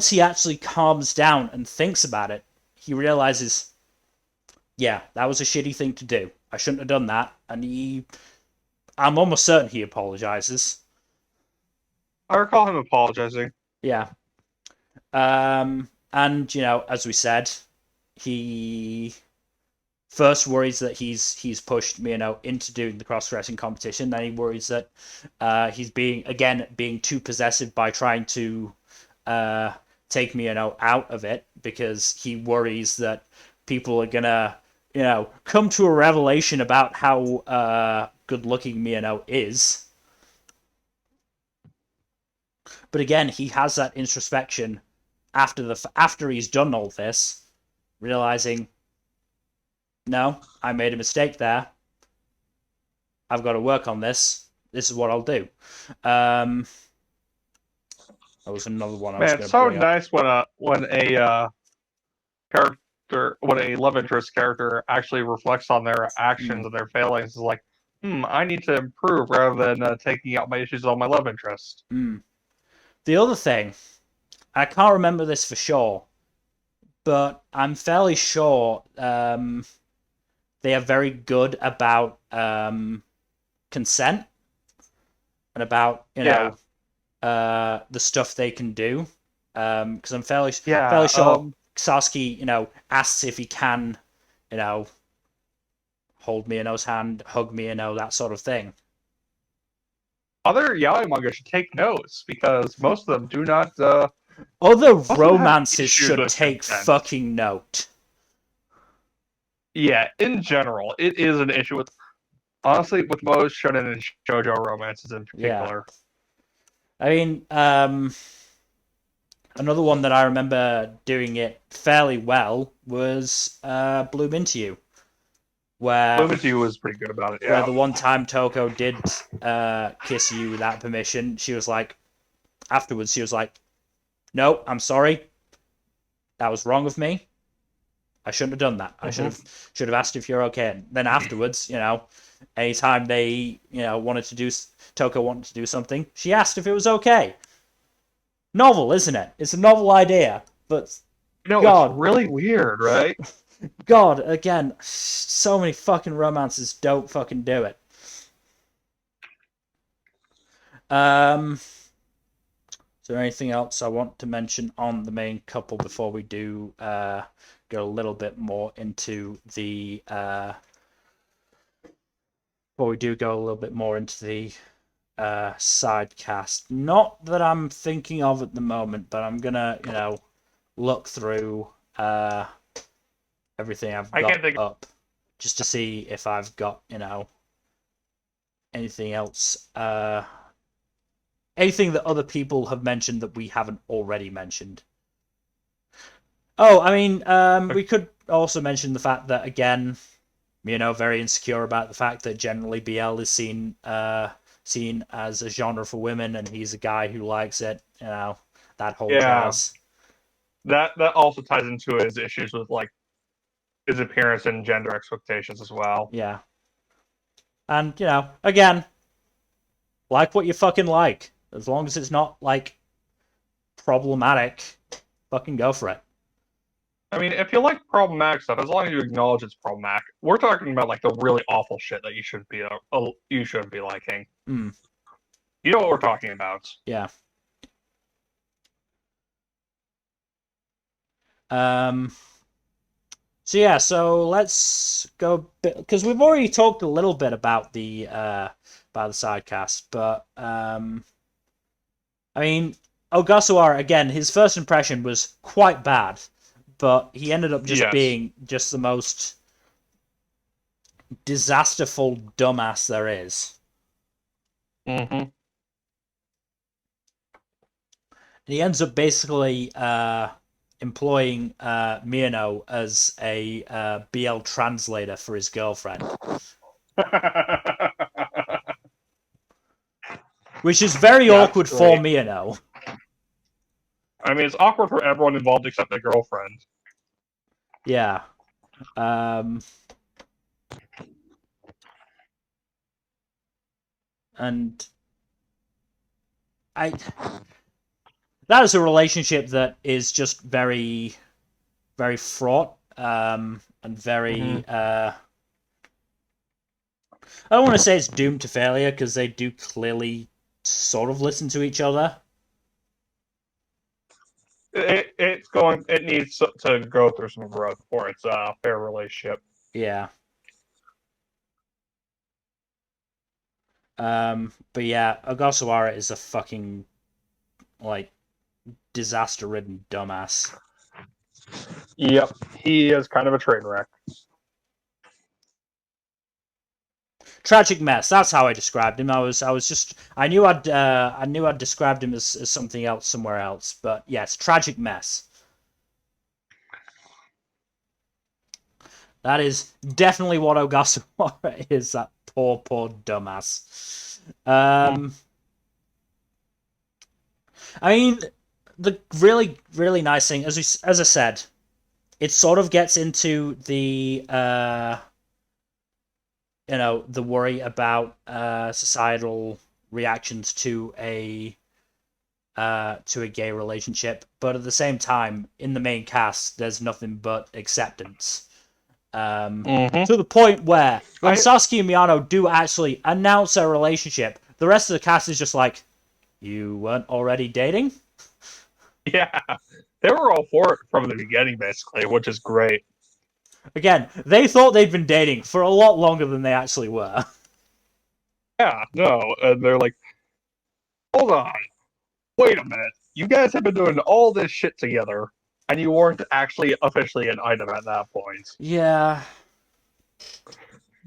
he actually calms down and thinks about it, he realizes, yeah, that was a shitty thing to do. I shouldn't have done that, and I'm almost certain he apologizes. I recall him apologizing. Yeah. And as we said, he first worries that he's pushed Miyano into doing the cross dressing competition. Then he worries that he's being too possessive by trying to uh, take Miyano out of it because he worries that people are gonna come to a revelation about how good looking Miyano is. But again, he has that introspection after he's done all this, realizing, no, I made a mistake there. I've got to work on this. This is what I'll do. That was another one I was Man, going it's to so bring up. nice when a love interest character actually reflects on their Mm. actions and their failings. Is like, I need to improve rather than taking out my issues on my love interest. Mm. The other thing, I can't remember this for sure, but I'm fairly sure they are very good about consent and about Yeah, the stuff they can do. Because I'm fairly yeah. sure Sasuke, asks if he can, you know, hold Miyano's hand, hug Miyano, that sort of thing. Other yaoi manga should take notes because most of them do not. Other Most of them have romances issues should with take consent. fucking note. Yeah, in general, it is an issue with honestly with most shonen and shoujo romances in Yeah. particular. I mean, another one that I remember doing it fairly well was Bloom Into You, where Fluency was pretty good about it. where Yeah. the one time Toko did kiss you without permission, she was like, afterwards, she was like, no, I'm sorry. That was wrong of me. I shouldn't have done that. I should Mm-hmm. have asked if you're okay. And then afterwards, anytime they, wanted to do Toko wanted to do something, she asked if it was okay. Novel, isn't it? It's a novel idea, but It's God, really weird, right? God, again, so many fucking romances don't fucking do it. Is there anything else I want to mention on the main couple before we do go a little bit more into the side cast? Not that I'm thinking of at the moment, but I'm gonna look through everything I've I got can't think. up just to see if I've got anything else anything that other people have mentioned that we haven't already mentioned. Oh, I mean, we could also mention the fact that again, very insecure about the fact that generally BL is seen as a genre for women, and he's a guy who likes it. That whole Yeah, jazz. that also ties into his issues with like his appearance and gender expectations as well. Yeah, and again, like what you fucking like, as long as it's not like problematic. Fucking go for it. I mean, if you like problematic stuff, as long as you acknowledge it's problematic, we're talking about like the really awful shit that you shouldn't be liking. Hmm. You know what we're talking about? Yeah. Um. So yeah, so let's go because we've already talked a little bit about the sidecast, but I mean Ogasawara again, his first impression was quite bad, but he ended up just Yes. being just the most disasterful dumbass there is. Mm-hmm. And he ends up basically employing Miyano as a BL translator for his girlfriend, which is very Yeah, that's awkward for great. Miyano. I mean, it's awkward for everyone involved except the girlfriend. Yeah. Um, and I that is a relationship that is just very, very fraught and Mm-hmm. very. I don't want to say it's doomed to failure because they do clearly sort of listen to each other. It needs to go through some growth for its fair relationship. Yeah. But yeah, Ogasawara is a fucking like disaster-ridden dumbass. Yep, he is kind of a train wreck. Tragic mess. That's how I described him. I knew I'd described him as something else somewhere else. But yes, tragic mess. That is definitely what Ogasawara is. That poor dumbass. Mm. I mean, the really nice thing, as I said, it sort of gets into the the worry about societal reactions to a gay relationship, but at the same time, in the main cast, there's nothing but acceptance. Mm-hmm. To the point where when I Sasaki and Miyano do actually announce their relationship, the rest of the cast is just like, "You weren't already dating?" Yeah, they were all for it from the beginning, basically, which is great. Again, they thought they'd been dating for a lot longer than they actually were. Yeah, no, and they're like, hold on, wait a minute, you guys have been doing all this shit together, and you weren't actually officially an item at that point. Yeah.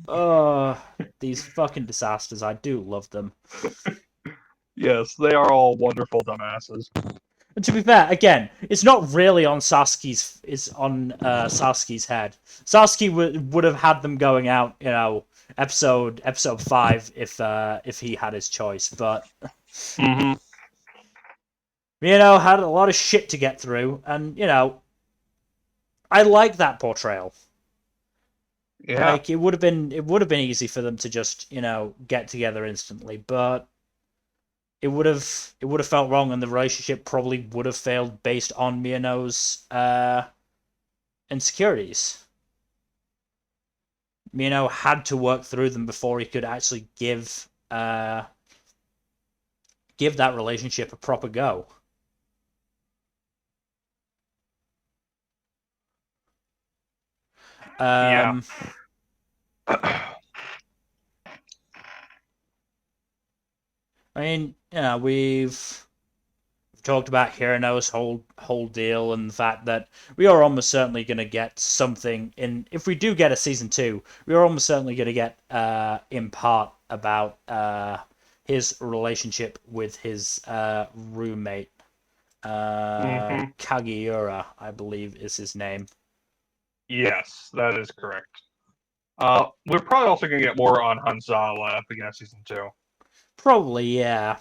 Oh, these fucking disasters. I do love them. Yes, they are all wonderful dumbasses. And to be fair, again, it's not really on Sasuke's. It's on Sasuke's head. Sasuke would have had them going out, episode 5 if he had his choice. But Mm-hmm. had a lot of shit to get through, and I like that portrayal. Yeah, Like it would have been easy for them to just get together instantly, but it would have felt wrong, and the relationship probably would have failed based on Miyano's insecurities. Had to work through them before he could actually give that relationship a proper go. yeah. Um, I mean, we've talked about Hirano's whole deal and the fact that we are almost certainly going to get something in. If we do get a season 2, we are almost certainly going to get in part about his relationship with his roommate Mm-hmm. Kagiura, I believe is his name. Yes, that is correct. We're probably also going to get more on Hanzawa at the beginning of season 2. Probably, yeah.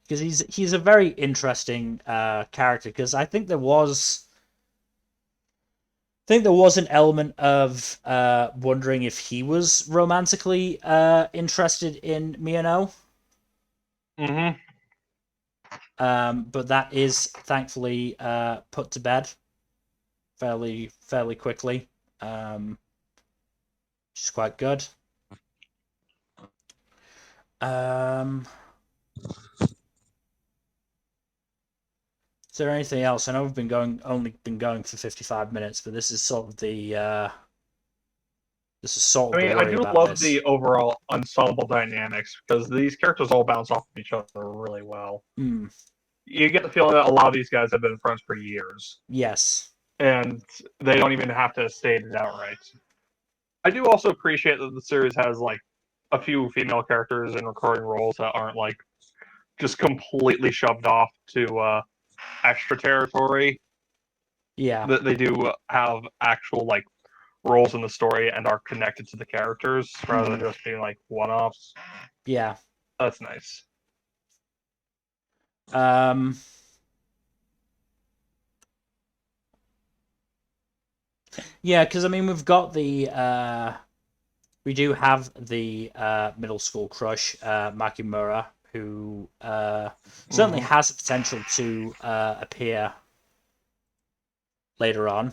Because he's a very interesting character. Because I think there was an element of wondering if he was romantically interested in Miyano. Mm-hmm. But that is thankfully put to bed fairly quickly, which is quite good. Um, is there anything else? I know we've only been going for 55 minutes, but this is sort I of the mean, I worry do about love this. the overall ensemble dynamics because these characters all bounce off of each other really well. Hmm. You get the feeling that a lot of these guys have been friends for years, Yes. and they don't even have to state it outright. I do also appreciate that the series has like a few female characters in recurring roles that aren't like just completely shoved off to extra territory. Yeah. That they do have actual like roles in the story and are connected to the characters rather than Hmm. just being like one-offs. Yeah. That's nice. Um. Yeah, because I mean we do have the middle school crush, Makimura, who certainly Mm-hmm. has the potential to appear later on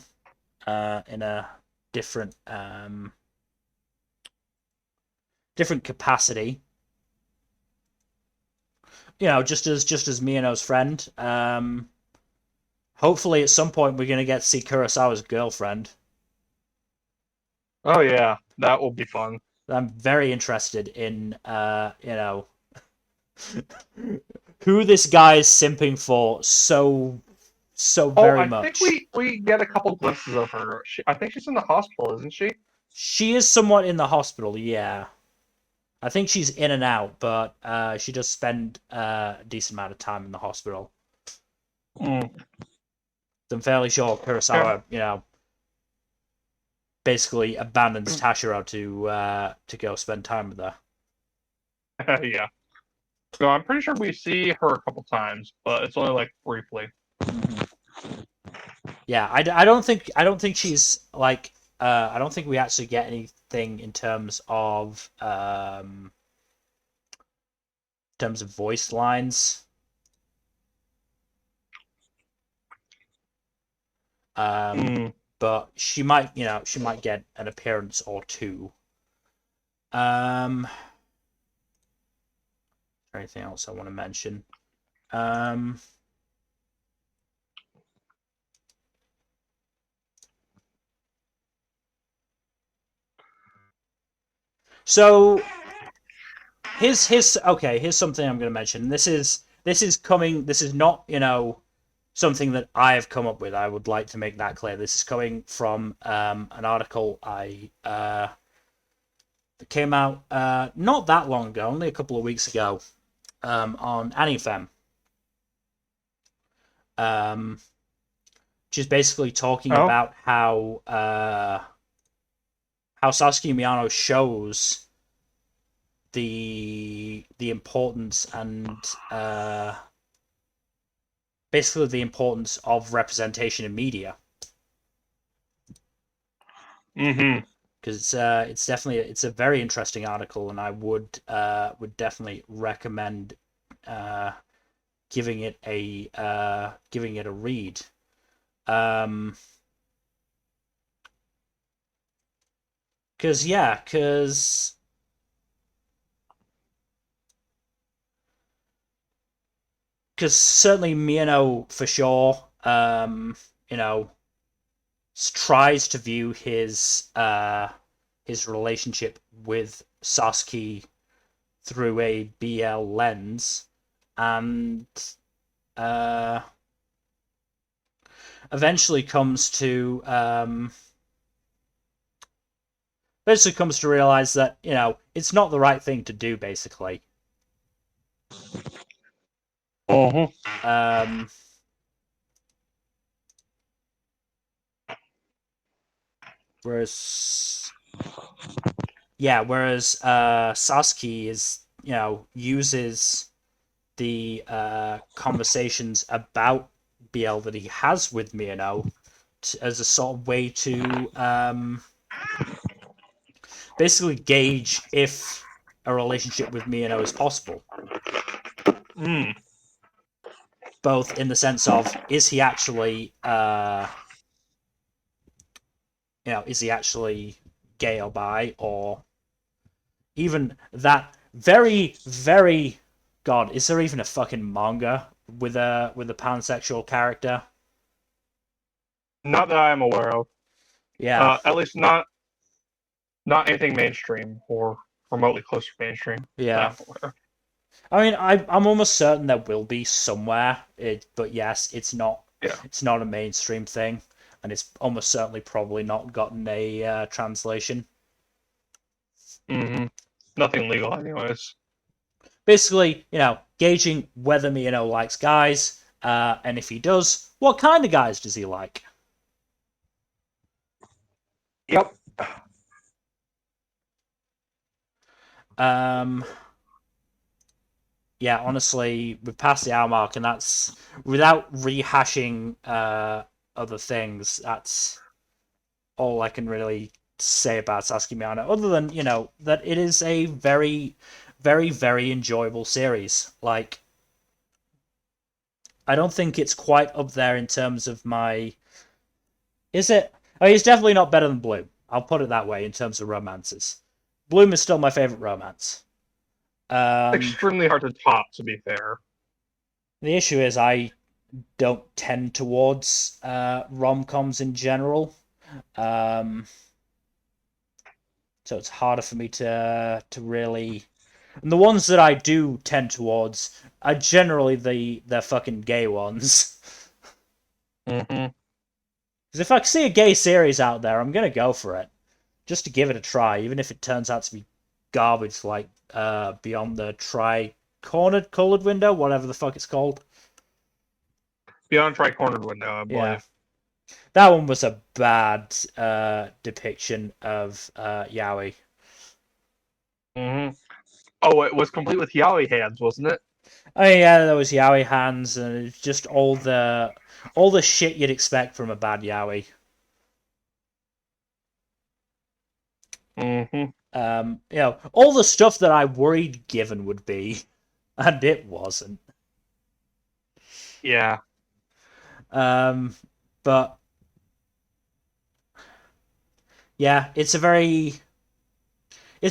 in a different different capacity. Just as Miyano's friend. Hopefully, at some point, we're gonna get to see Kurosawa's girlfriend. Oh yeah, that will be fun. I'm very interested in who this guy is simping for so Oh, very I think much. we get a couple glimpses of her. I think she's in the hospital, isn't she? She is somewhat in the hospital, yeah. I think she's in and out, but she does spend a decent amount of time in the hospital. Mm. I'm fairly sure Yeah. Kurosawa, basically abandons Tashiro to go spend time with her. Yeah. No, I'm pretty sure we see her a couple times, but it's only like briefly. Hmm. Yeah, I don't think she's like I don't think we actually get anything in terms of voice lines. Um, Mm. but she might get an appearance or two. Um, anything else I want to mention? Um, so here's something I'm going to mention. This is coming. This is not something that I have come up with. I would like to make that clear. This is coming from an article I that came out not that long ago, only a couple of weeks ago, on AniFem. Um, which is basically talking Oh. about how Sasaki Miyano shows the importance and basically the importance of representation in media, Mm-hmm. because it's a very interesting article, and I would definitely recommend uh, giving it a read. Um, because certainly Miyano for sure, you know, tries to view his relationship with Sasuke through a BL lens, and uh, eventually comes to realize that it's not the right thing to do. Basically, Uh-huh. um, Whereas whereas Sasaki is, uses the conversations about BL that he has with Miyano as a sort of way to basically gauge if a relationship with Miyano is possible. Mm. Both in the sense of, is he actually is he actually gay or bi, or even that very, very, God, is there even a fucking manga with a pansexual character? Not that I'm aware of. Yeah, At least not anything mainstream or remotely close to mainstream that yeah. I'm aware. I mean, I'm almost certain there will be somewhere. But yes, Yeah. it's not a mainstream thing, and it's almost certainly probably not gotten a translation. Hmm. Nothing legal, anyways. Basically, gauging whether Miyano likes guys, and if he does, what kind of guys does he like? Yep. Um, yeah, honestly, we've passed the hour mark, and that's without rehashing other things. That's all I can really say about Sasuke Miyano, other than that it is a very, very, very enjoyable series. Like, I don't think it's quite up there in terms of my. Is it? I mean, it's definitely not better than Bloom. I'll put it that way in terms of romances. Bloom is still my favorite romance. Um, Extremely hard to top, to be fair. the issue is I don't tend towards rom coms in general. Um, so it's harder for me to really. And the ones that I do tend towards are generally the fucking gay ones. Hmm. Because if I see a gay series out there, I'm gonna go for it just to give it a try, even if it turns out to be garbage, like Beyond the Tri-Cornered Colored Window, whatever the fuck it's called. Beyond Tri-Cornered Window, I Yeah, believe. that one was a bad depiction of yaoi. Hmm. Oh, it was complete with yaoi hands, wasn't it? Oh yeah, there was yaoi hands, and it's just all the shit you'd expect from a bad yaoi. Hmm. All the stuff that I worried Given would be, and it wasn't. Yeah. Um, but yeah, it's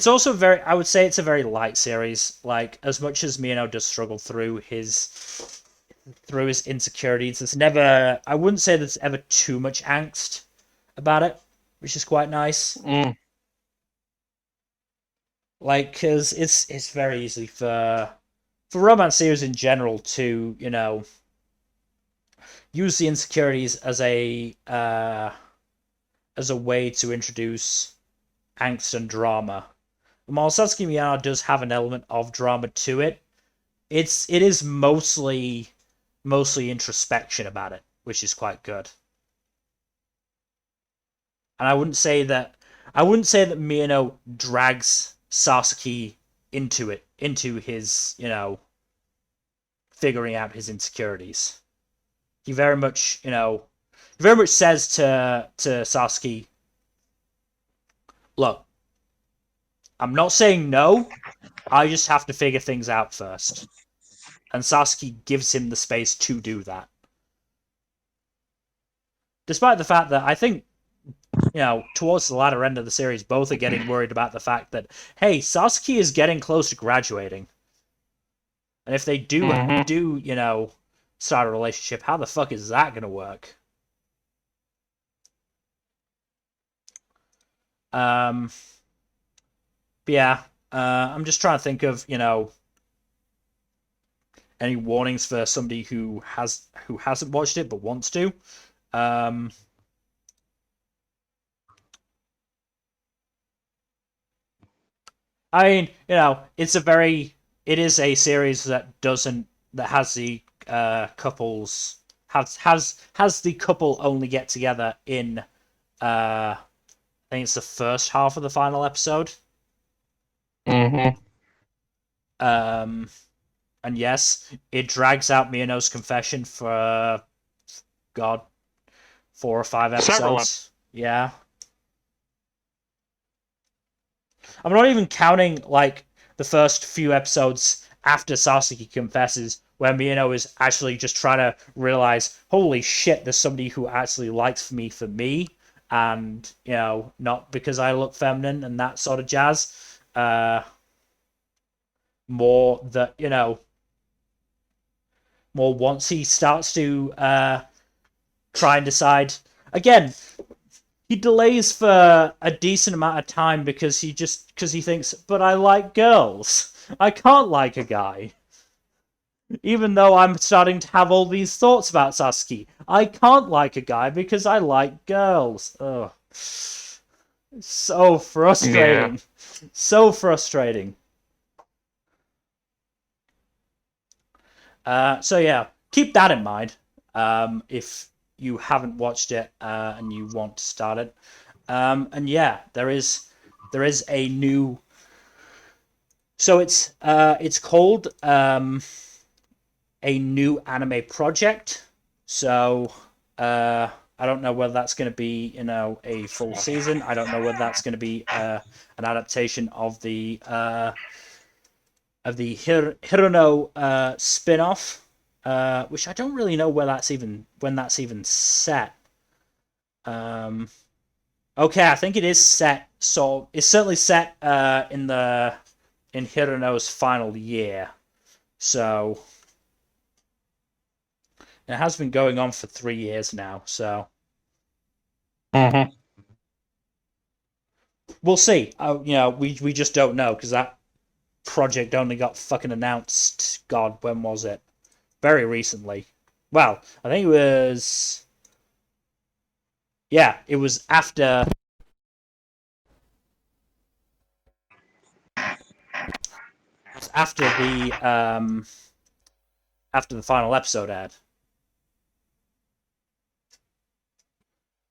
also very. I would say it's a very light series. Like, as much as Miyano does struggle through his insecurities, there's never. I wouldn't say there's ever too much angst about it, which is quite nice. Mm. Like, because it's very easy for romance series in general to use the insecurities as a way to introduce angst and drama. And while Sasuke Miyano does have an element of drama to it, it is mostly introspection about it, which is quite good. And I wouldn't say that Miyano drags Sasuke into his figuring out his insecurities. He very much says to Sasuke, "Look, I'm not saying no. I just have to figure things out first." And Sasuke gives him the space to do that, despite the fact that I think towards the latter end of the series, both are getting worried about the fact that, hey, Sasuke is getting close to graduating, and if they do Hmm. do start a relationship, how the fuck is that gonna work? Um, but yeah, I'm just trying to think of any warnings for somebody who hasn't watched it but wants to. Um, I mean, it is a series that has the couples has the couple only get together in uh I think it's the first half of the final episode. Mm-hmm. Um, and yes, it drags out Miyano's confession for God 4 or 5 Several. episodes. Yeah, I'm not even counting like the first few episodes after Sasaki confesses, where Miyano is actually just trying to realize, holy shit, there's somebody who actually likes me for me, and not because I look feminine and that sort of jazz. More that more once he starts to try and decide again. He delays for a decent amount of time because he thinks, but I like girls. I can't like a guy. Even though I'm starting to have all these thoughts about Sasuke, I can't like a guy because I like girls. Ugh. So Yeah. frustrating. So frustrating. So yeah, keep that in mind if you haven't watched it and you want to start it. And yeah, there is a new. So it's called a new anime project. So I don't know whether that's going to be a full season. I don't know whether that's going to be an adaptation of the Hirono spin-off, which I don't really know where that's even when that's even set. Um, okay, I think it is set. So it's certainly set in Hirono's final year. So it has been going on for 3 years now. So Mm-hmm. we'll see. We just don't know because that project only got fucking announced. God, when was it? Very recently. Well, I think it was. Yeah, it was after the final episode aired.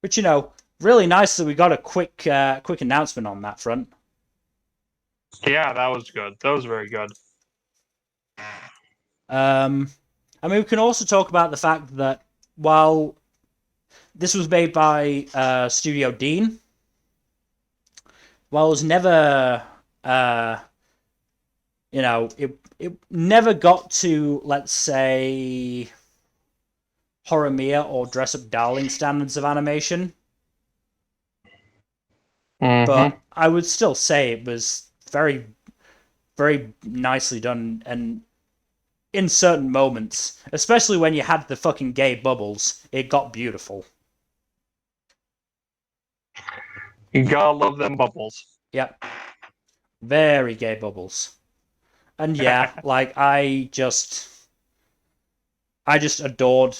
Which really nice that we got a quick announcement on that front. Yeah, that was good. That was very good. Um, I mean, we can also talk about the fact that while this was made by Studio Dean, while it was never, it never got to, let's say, Horimiya or Dress Up Darling standards of animation, Mm-hmm. but I would still say it was very, very nicely done, and in certain moments, especially when you had the fucking gay bubbles, it got beautiful. You gotta love them bubbles. Yep, very gay bubbles. And yeah, like I just adored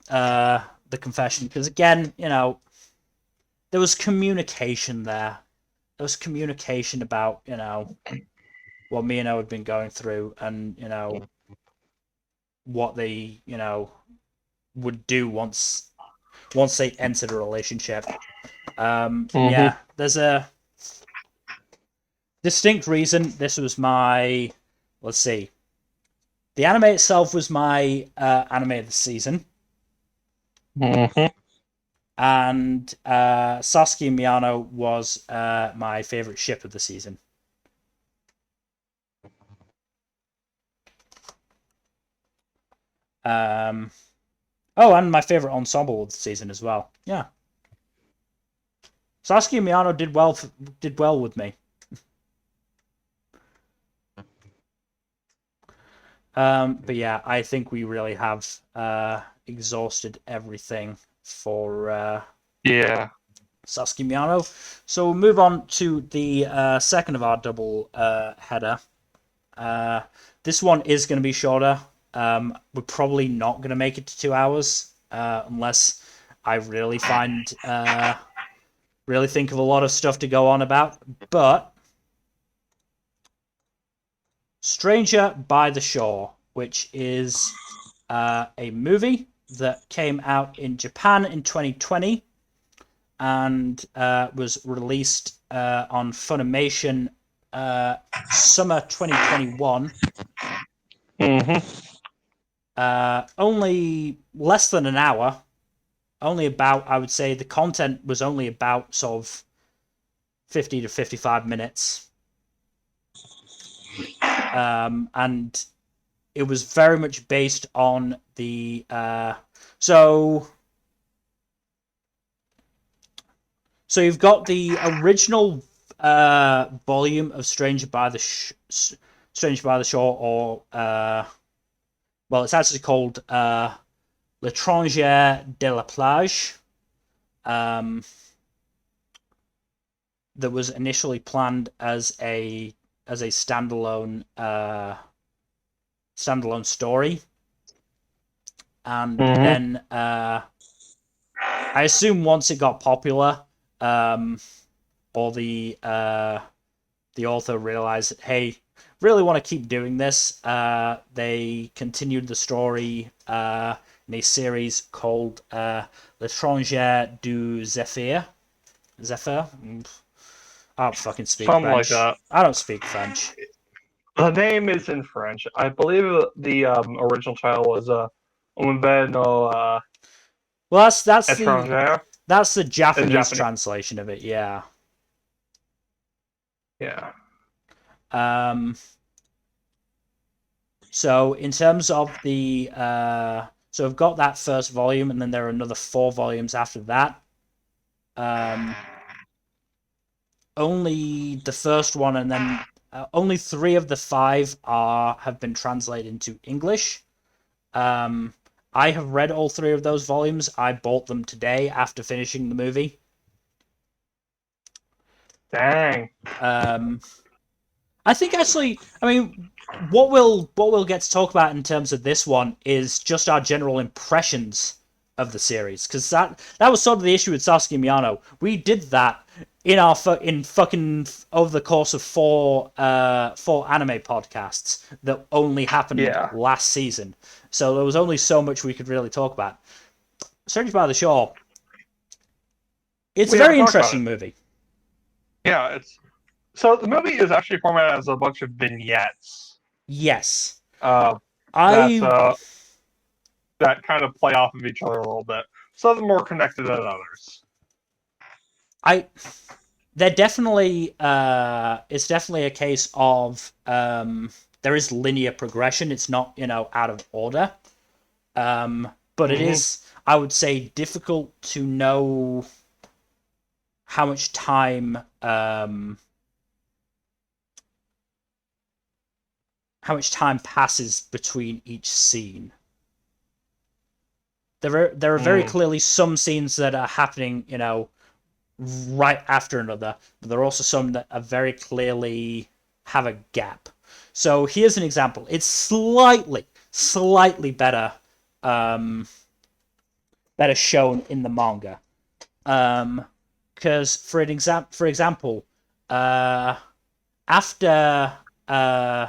the confession because again, there was communication there. There was communication about what Miyano had been going through and what they would do once they entered a relationship. And Mm-hmm. yeah, there's a distinct reason. This was my, let's see, the anime itself was my anime of the season, Mm-hmm. and Sasuke and Miyano was my favorite ship of the season. Um, oh, and my favorite ensemble of the season as well. Yeah, Sasuke and Miyano did well with me. But yeah, I think we really have exhausted everything for Yeah. Sasuke Miyano. So we'll move on to the second of our double header. Uh, this one is going to be shorter. We're probably not going to make it to 2 hours unless I really think of a lot of stuff to go on about. But Stranger by the Shore, which is a movie that came out in Japan in 2020. and was released on Funimation summer 2021. Mm-hmm. Only less than an hour. Only about, I would say, the content was only about sort of 50 to 55 minutes. And it was very much based on the so so you've got the original volume of Stranger by the Shore, or well, it's actually called L'étranger de la plage. Um, that was initially planned as a standalone story, and Mm-hmm. then I assume once it got popular, or the author realized that, hey, really want to keep doing this. They continued the story in a series called L'étranger du Zephyr. Zephyr? I don't fucking speak Something like French. that. I don't speak French. The name is in French. I believe the original title was Un no Well, that's étranger the in Japanese Japanese. translation of it. Yeah. Yeah. Um. So in terms of the so I've got that first volume, and then there are another 4 volumes after that. Um. Only the first one, and then only 3 of the 5 have been translated into English. Um. I have read all 3 of those volumes. I bought them today after finishing the movie. Dang. Um. I think actually, I mean, what we'll get to talk about in terms of this one is just our general impressions of the series, because that was sort of the issue with Sasaki and Miyano. We did that in fucking over the course of 4 anime podcasts that only happened Yeah. last season, so there was only so much we could really talk about. Stranger by the Shore, it's a We haven't very talked about interesting it. movie. Yeah, it's so the movie is actually formatted as a bunch of vignettes. Yes, Uh, that I that kind of play off of each other a little bit. Some of them more connected than others. I they're definitely it's definitely a case of there is linear progression. It's not, out of order. But it Mm-hmm. is, I would say, difficult to know how much time passes between each scene. There are very Mm. clearly some scenes that are happening, right after another, but there are also some that are very clearly have a gap. So here's an example. It's slightly um, better shown in the manga. Because for example, uh, after uh,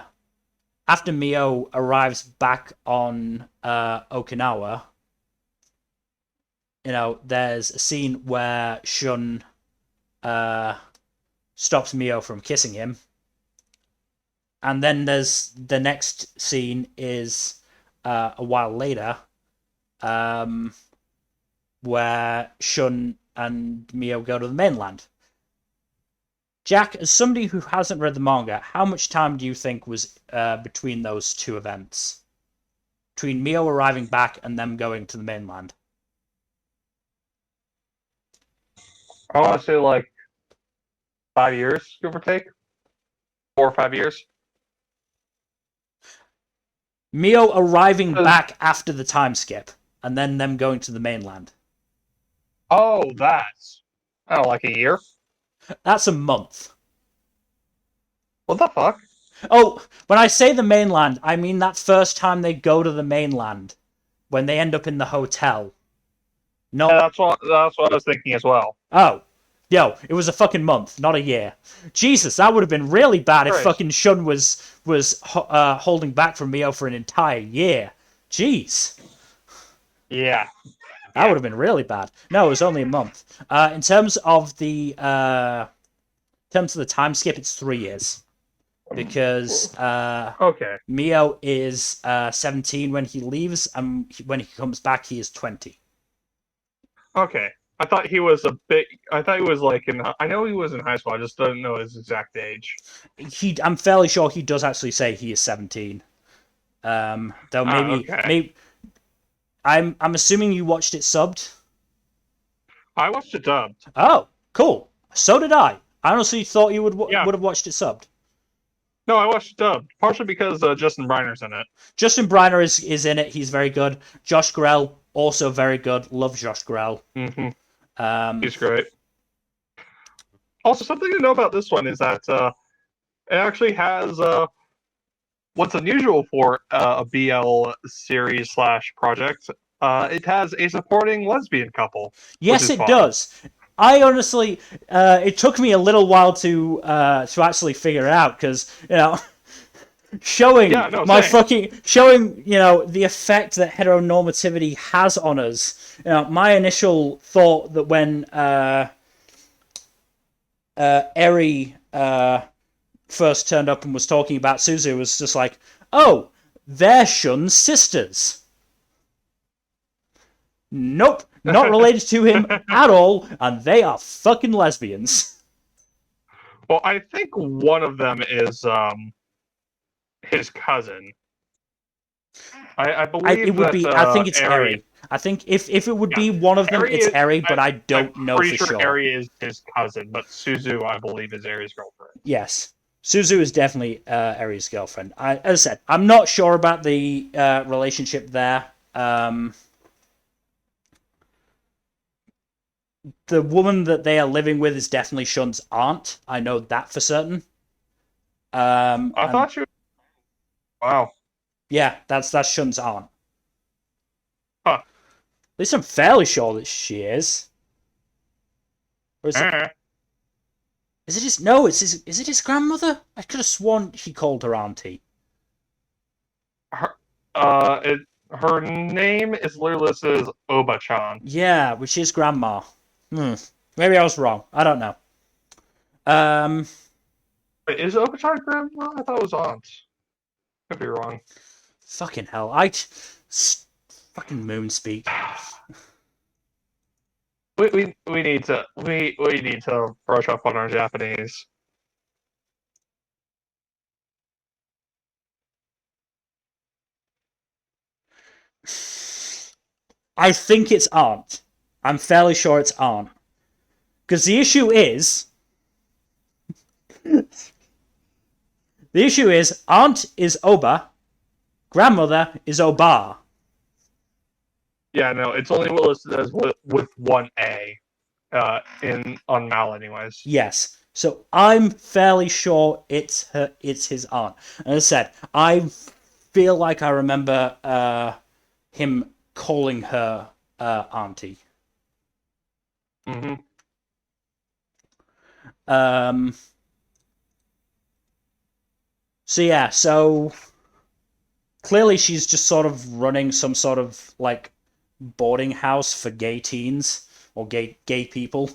after Mio arrives back on Okinawa, there's a scene where Shun uh, stops Mio from kissing him. And then there's the next scene is a while later, um, where Shun and Mio go to the mainland. Jack, as somebody who hasn't read the manga, how much time do you think was between those 2 events? Between Mio arriving back and them going to the mainland? I want to say like 5 years, give or take, 4 or 5 years. Mio arriving 'Cause- back after the time skip, and then them going to the mainland. Oh, that's like a year. That's a month. What the fuck? Oh, when I say the mainland, I mean that first time they go to the mainland, when they end up in the hotel. Yeah, Not, that's what I was thinking as well. oh, yo, it was a fucking month, not a year. Jesus, that would have been really bad if Christ. fucking Shun was holding back from Mio for an entire year. Jeez. Yeah. That would Yeah. have been really bad. No, it was only a month. In terms of the time skip, it's 3 years because Okay. Mio is 17 when he leaves, and when he comes back, he is 20. Okay. I thought he was a bit. I thought he was like in. I know he was in high school. I just don't know his exact age. I'm fairly sure he does actually say he is 17. Though Ah, maybe okay. maybe I'm assuming you watched it subbed. I watched it dubbed. Oh, cool. So did I. I honestly thought you Yeah. would have watched it subbed. No, I watched it dubbed. Partially because Justin Briner's in it. Justin Briner is in it. He's very good. Josh Grell also very good. Love Josh Grell. Hmm. Um, He's great. Also, something to know about this one is that it actually has what's unusual for a BL series slash project. It has a supporting lesbian couple, which yes, is it fun. does. I honestly, it took me a little while to actually figure it out because showing Yeah, no, my same. fucking showing the effect that heteronormativity has on us. My initial thought that when Eri first turned up and was talking about Suzu was just like, oh, they're Shun's sisters. Nope, not related to him at all, and they are fucking lesbians. Well, I think one of them is his cousin. I It believe would that be. I think it's Eri. Eri. I think if it would Yeah, be one of them, Eri it's is. Eri, but I I'm don't know pretty for sure sure. Eri is his cousin, but Suzu, I believe, is Eri's girlfriend. Yes, Suzu is definitely Eri's girlfriend. As I said, I'm not sure about the relationship there. The woman that they are living with is definitely Shun's aunt. I know that for certain. I And thought you. Wow. yeah, that's Shun's aunt. Huh. At least I'm fairly sure that she is. Or is it? Eh. Is it his? No, it's his. Is it his grandmother? I could have sworn he called her auntie. Her, her name is literally listed as Oba-chan. Yeah, which is grandma. Hmm. Maybe I was wrong. I don't know. Um. Wait, is Oba-chan grandma? I thought it was aunt. Could be wrong. Fucking hell. Fucking moon speak. We need to we need to brush up on our Japanese. I think it's aunt. I'm fairly sure it's aunt. Because the issue is aunt is Oba, grandmother is Oba. Yeah, no, it's only listed as with one A in on Mal, anyways. Yes. So I'm fairly sure it's his aunt. And as I said, I feel like I remember him calling her auntie. Hmm. Um, so yeah, so clearly she's just sort of running some sort of like boarding house for gay teens or gay people.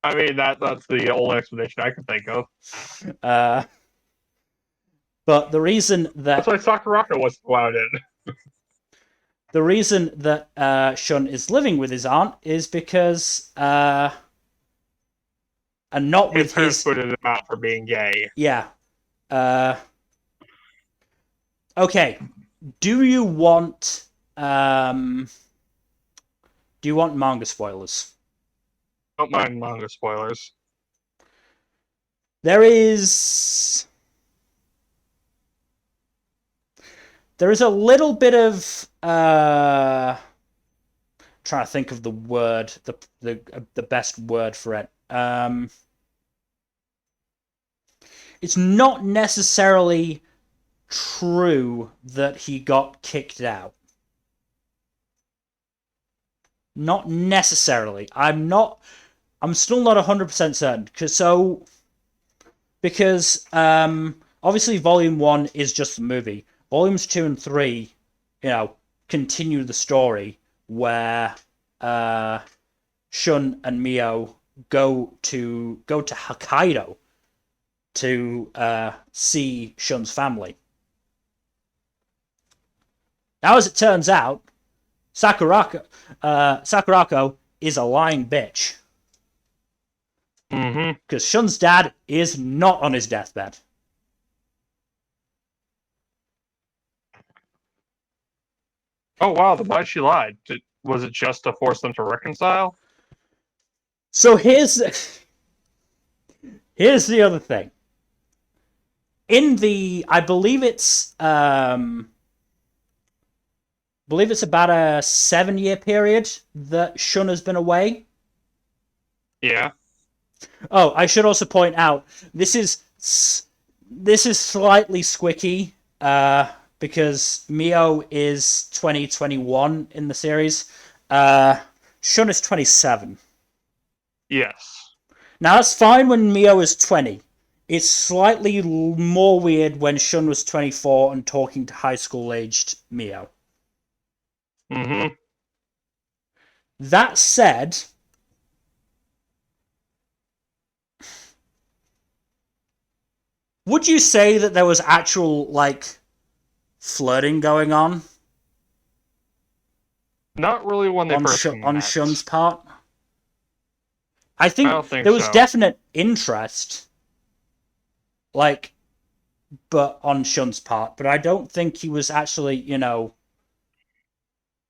I mean that's the only explanation I can think of. Uh, but the reason That's that why Sakurako wasn't allowed in. Shun is living with his aunt is because and not His with parents his booted him out for being gay. yeah. Uh, okay. Do you want um do you want manga spoilers? Don't mind manga spoilers. There is a little bit of trying to think of the word, the best word for it. It's not necessarily true that he got kicked out. Not necessarily. I'm still not 100% certain because obviously volume 1 is just the movie. Volumes 2 and 3, you know, continue the story where Shun and Mio go to Hokkaido to see Shun's family. Now, as it turns out, Sakurako is a lying bitch. Because Shun's dad is not on his deathbed. Oh wow, then why she lied? Was it just to force them to reconcile? So here's the other thing. In the, I believe it's about a 7-year period that Shun has been away. Yeah. Oh, I should also point out this is slightly squicky because Mio is 2021 in the series. Shun is 27. Yes. Now that's fine when Mio is 20. It's slightly more weird when Shun was 24 and talking to high school aged Mio. That said, would you say that there was actual, like, flirting going on? Not really when they on first on met. Shun's part? I think, I don't think there was so. definite interest, like, but on Shun's part, but I don't think he was actually,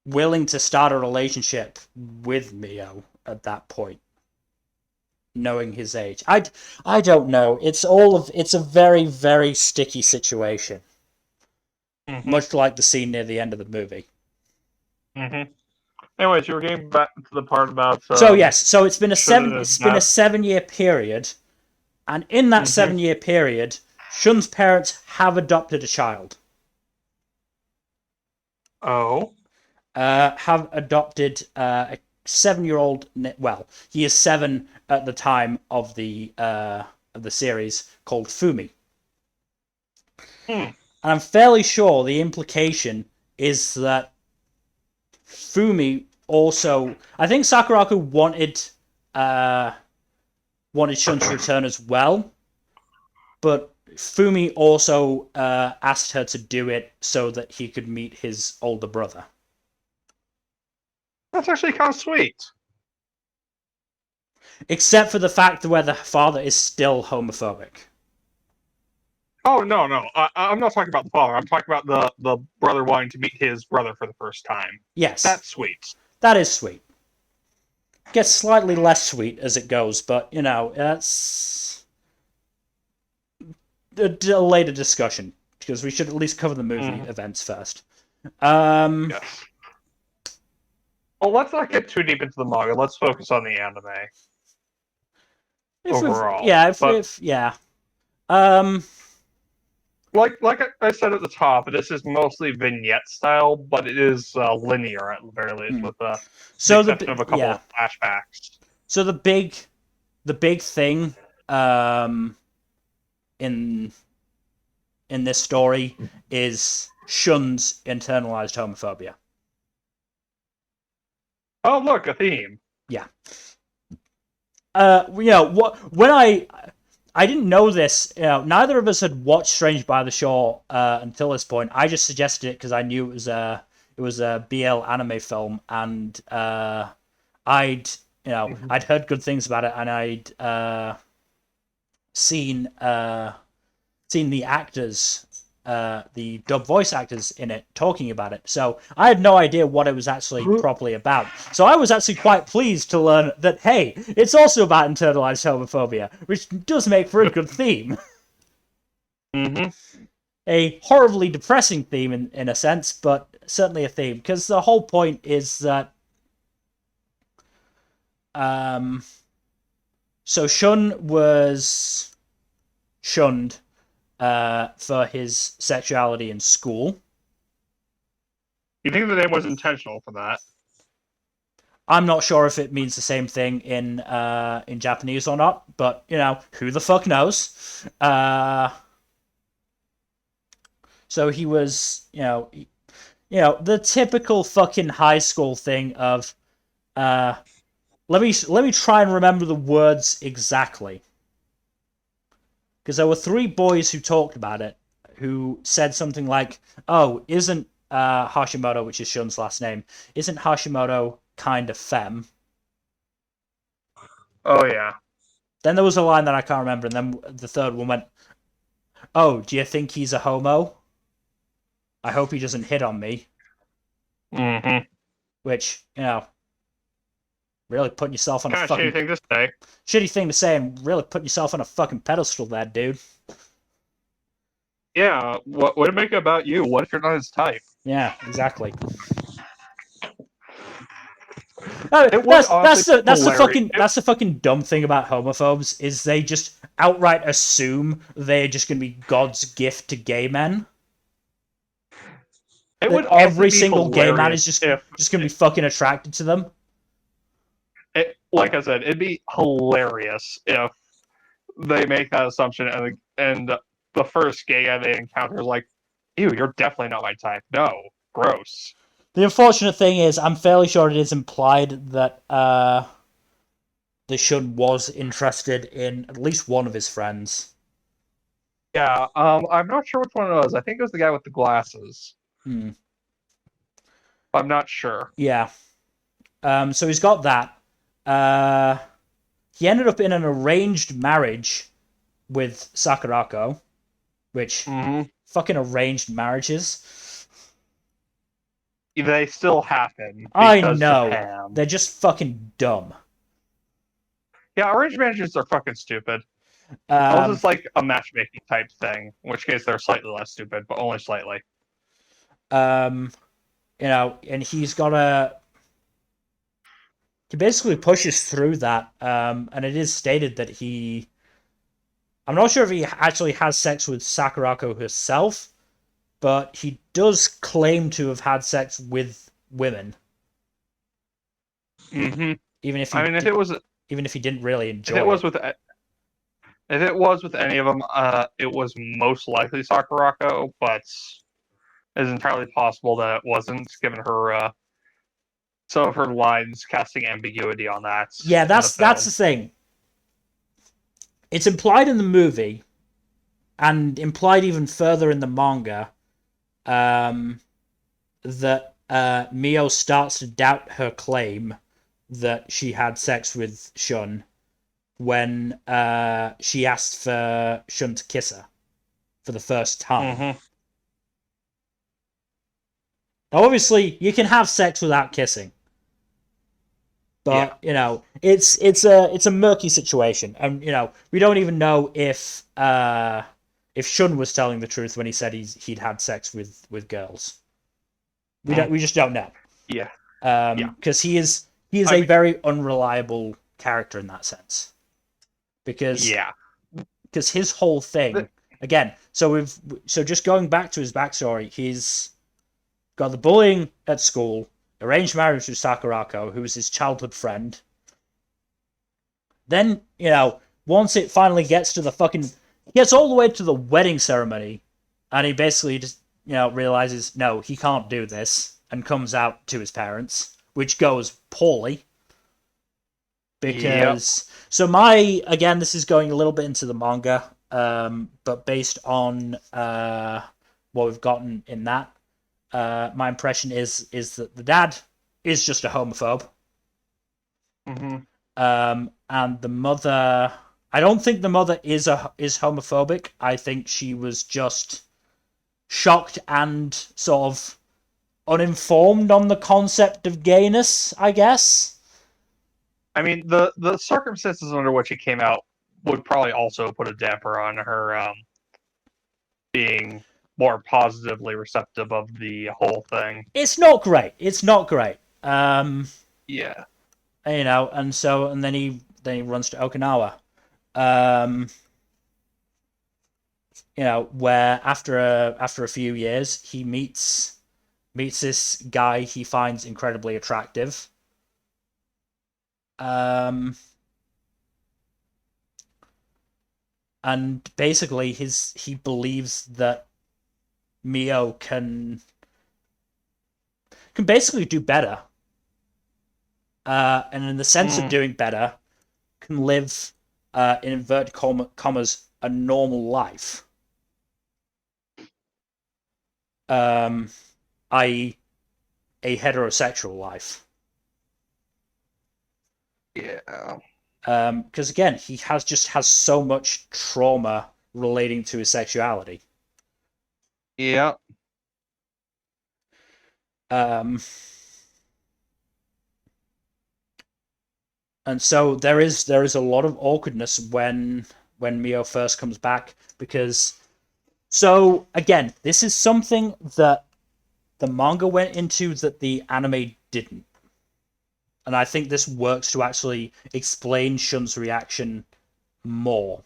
willing to start a relationship with Mio at that point, knowing his age. I don't know. It's a very, very sticky situation. Much like the scene near the end of the movie. Anyways, you were getting back to the part about. So yes, so it's been a Shun's 7-year period, and in that 7-year period, Shun's parents have adopted a child. Oh. Have adopted a 7-year-old. Well, he is 7 at the time of the series, called Fumi. And I'm fairly sure the implication is that Fumi also. I think Sakurako wanted Shun to return as well, but Fumi also asked her to do it so that he could meet his older brother. That's actually kind of sweet. Except for the fact that where the father is still homophobic. Oh no, I'm not talking about the father. I'm talking about the brother wanting to meet his brother for the first time. Yes, that's sweet. That is sweet. Gets slightly less sweet as it goes, but that's a later discussion because we should at least cover the movie events first. Yes. Well, let's not get too deep into the manga. Let's focus on the anime. Overall, yeah. Like I said at the top, this is mostly vignette style, but it is linear at the very least, with the exception of a couple of flashbacks. So the big thing in this story is Shun's internalized homophobia. Oh, look, a theme. Yeah. When I didn't know this. Neither of us had watched Strange by the Shore until this point. I just suggested it because I knew it was a BL anime film, and I'd heard good things about it, and I'd seen the actors, the dub voice actors in it talking about it. So I had no idea what it was actually properly about. So I was actually quite pleased to learn that, hey, it's also about internalized homophobia, which does make for a good theme. A horribly depressing theme in a sense, but certainly a theme, because the whole point is that so Shun was shunned for his sexuality in school. You think the name was intentional for that? I'm not sure if it means the same thing in Japanese or not, but who the fuck knows? So he was, the typical fucking high school thing of uh let me try and remember the words exactly. Because there were three boys who talked about it, who said something like, "Oh, isn't Hashimoto, which is Shun's last name, isn't Hashimoto kind of femme?" Oh yeah. Then there was a line that I can't remember, and then the third one went, "Oh, do you think he's a homo? I hope he doesn't hit on me." Mm-hmm. Which, really putting yourself on a Kind of shitty fucking thing to say. shitty thing to say, and really putting yourself on a fucking pedestal, there, dude. Yeah. What would it make it about you? What if you're not his type? Yeah, exactly. Oh, It would that's honestly that's the be that's the hilarious. fucking that's the fucking dumb thing about homophobes is they just outright assume they're just gonna be God's gift to gay men. It That would honestly every be single gay man hilarious is just if, just gonna be fucking attracted to them. like I said, it'd be hilarious if they make that assumption and the first gay guy they encounter is like, "Ew, you're definitely not my type. No, gross." The unfortunate thing is, I'm fairly sure it is implied that the Shun was interested in at least one of his friends. Yeah. I'm not sure which one it was. I think it was the guy with the glasses. Hmm. I'm not sure. Yeah. So he's got that. Uh, he ended up in an arranged marriage with Sakurako, which Hmm. fucking arranged marriages. They still happen I because know. Japan. They're just fucking dumb. Yeah, arranged marriages are fucking stupid. Unless Um, it's like a matchmaking type thing, in which case they're slightly less stupid, but only slightly. um, and he basically pushes through that. And it is stated that I'm not sure if he actually has sex with Sakurako herself, but he does claim to have had sex with women, Hmm. even if I he mean, even if he didn't really if it enjoy was it. with if it was with any of them, it was most likely Sakurako, but it's entirely possible that it wasn't, given her some of her lines casting ambiguity on that Yeah, in the that's the film. thing. It's implied in the movie and implied even further in the manga um, that Mio starts to doubt her claim that she had sex with Shun when she asked for Shun to kiss her for the first time. Hmm. Now, obviously, you can have sex without kissing, Yeah. but it's a murky situation, and we don't even know if Shun was telling the truth when he said he'd had sex with girls. Mm. We just don't know. Yeah. Yeah. Because he is I a mean, very unreliable character in that sense. Because yeah. because his whole thing again. So just going back to his backstory, he's got the bullying at school, arranged marriage with Sakurako, who was his childhood friend. Then once it finally gets to the fucking gets all the way to the wedding ceremony, and he basically just realizes no, he can't do this, and comes out to his parents, which goes poorly Yep. because so my again this is going a little bit into the manga, but based on what we've gotten in that, my impression is that the dad is just a homophobe, Hmm. and the mother. I don't think the mother is homophobic. I think she was just shocked and sort of uninformed on the concept of gayness, I guess. I mean, the circumstances under which it came out would probably also put a damper on her being more positively receptive of the whole thing. It's not great. It's not great. Yeah. And then he runs to Okinawa. Um, where after a few years he meets this guy he finds incredibly attractive. Um, and basically he believes that Mio can can basically do better, and in the sense of Mm, doing better, can live in inverted commas a normal life, um, i.e., a heterosexual life. yeah. Because again, he has so much trauma relating to his sexuality. Yeah. Um, and so there is a lot of awkwardness when Mio first comes back because so again, this is something that the manga went into that the anime didn't. And I think this works to actually explain Shun's reaction more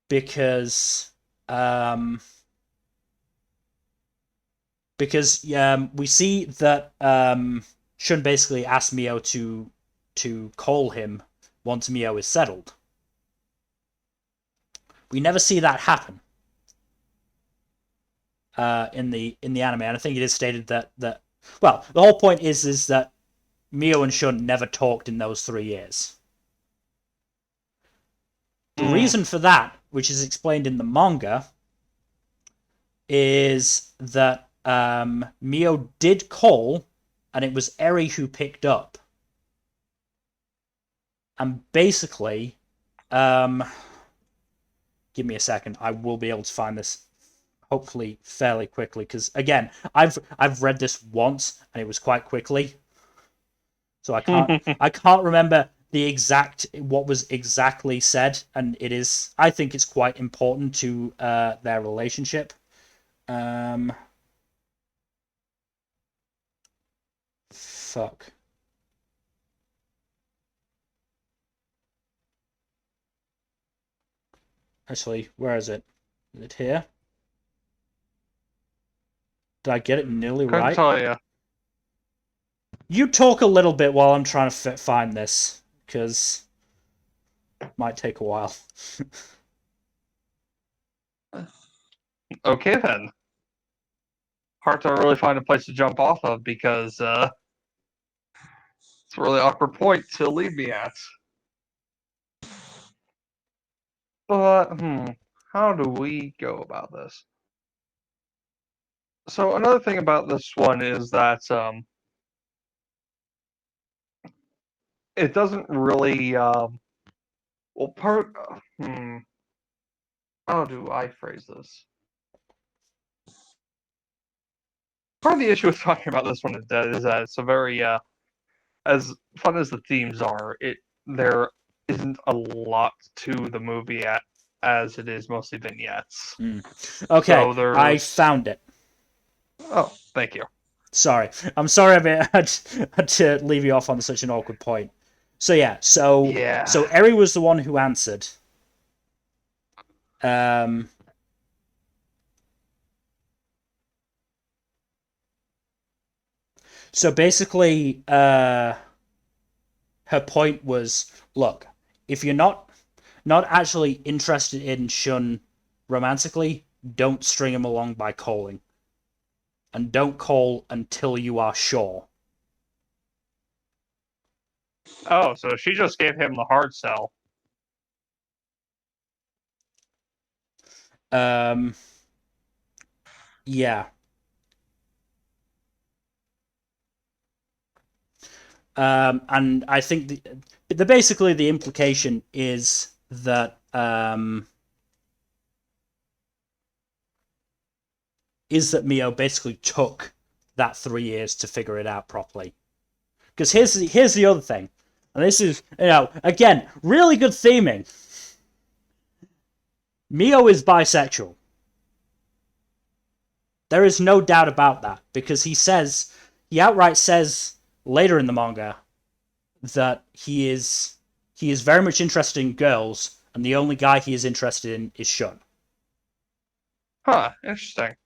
because um we see that Shun basically asked Mio to call him once Mio is settled. We never see that happen in the anime, and I think it is stated that well, the whole point is that Mio and Shun never talked in those 3 years. The Mm. reason for that, which is explained in the manga, is that Mio did call, and it was Eri who picked up, and basically, um, give me a second. I will be able to find this hopefully fairly quickly because again, I've read this once and it was quite quickly, so I can't remember the exact what was exactly said, and it is I think it's quite important to their relationship. Um, fuck. Actually, where is it? Is it here? Did I get it nearly Couldn't right? tell you. You talk a little bit while I'm trying to find this, because it might take a while. Okay then. Hard to really find a place to jump off of because it's a really awkward point to leave me at. But how do we go about this? So another thing about this one is that it doesn't really well part how do I phrase this? Part of the issue with talking about this one is that it's a very as fun as the themes are, it there isn't a lot to the movie as it is mostly vignettes. Mm. Okay, So I there's found it. thank you. Sorry, I'm sorry I had to leave you off on such an awkward point. So yeah, so Yeah. Eri was the one who answered. Um, so basically, her point was, look, if you're not actually interested in Shun romantically, don't string him along by calling, and don't call until you are sure. Oh, so she just gave him the hard sell. Um, yeah. And I think basically the implication is that Mio basically took that 3 years to figure it out properly. Because here's the other thing, and this is again really good theming. Mio is bisexual. There is no doubt about that because he outright says later in the manga that he is very much interested in girls, and the only guy he is interested in is Shun. Huh, interesting.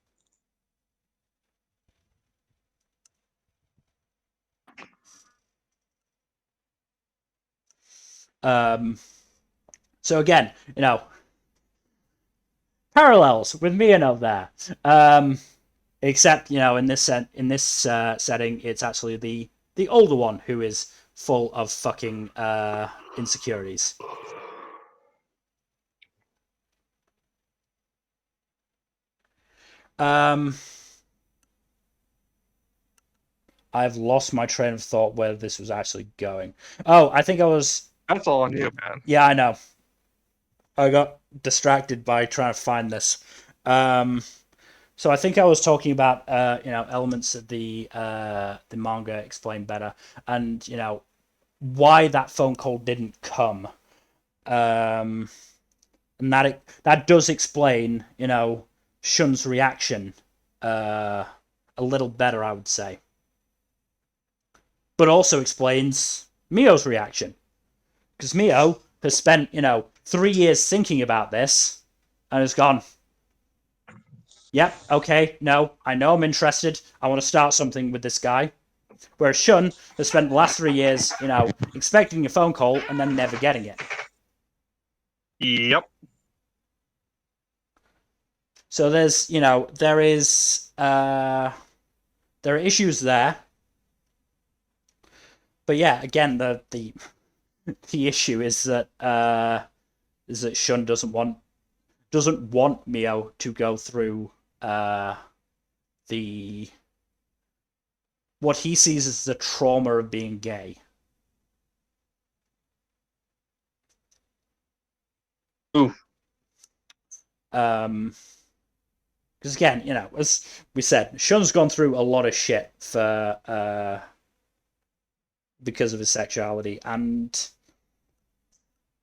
Um, so again, parallels with Miyano there. Except, in this setting, it's actually the older one who is full of fucking insecurities. Um, I've lost my train of thought where this was actually going. Oh, I think I was. That's all on you, man. Yeah, I know. I got distracted by trying to find this. Um, so I think I was talking about elements of the manga explained better, and why that phone call didn't come. Um, and that does explain Shun's reaction uh, a little better, I would say, but also explains Mio's reaction because Mio has spent 3 years thinking about this and has gone, yep, okay, no, I know I'm interested. I want to start something with this guy. Whereas Shun has spent the last 3 years, expecting a phone call and then never getting it. Yep. So there are issues there. But yeah, again, the issue is that Shun doesn't want Mio to go through the what he sees as the trauma of being gay. Oof. Um, because again, as we said, Shun's gone through a lot of shit for because of his sexuality, and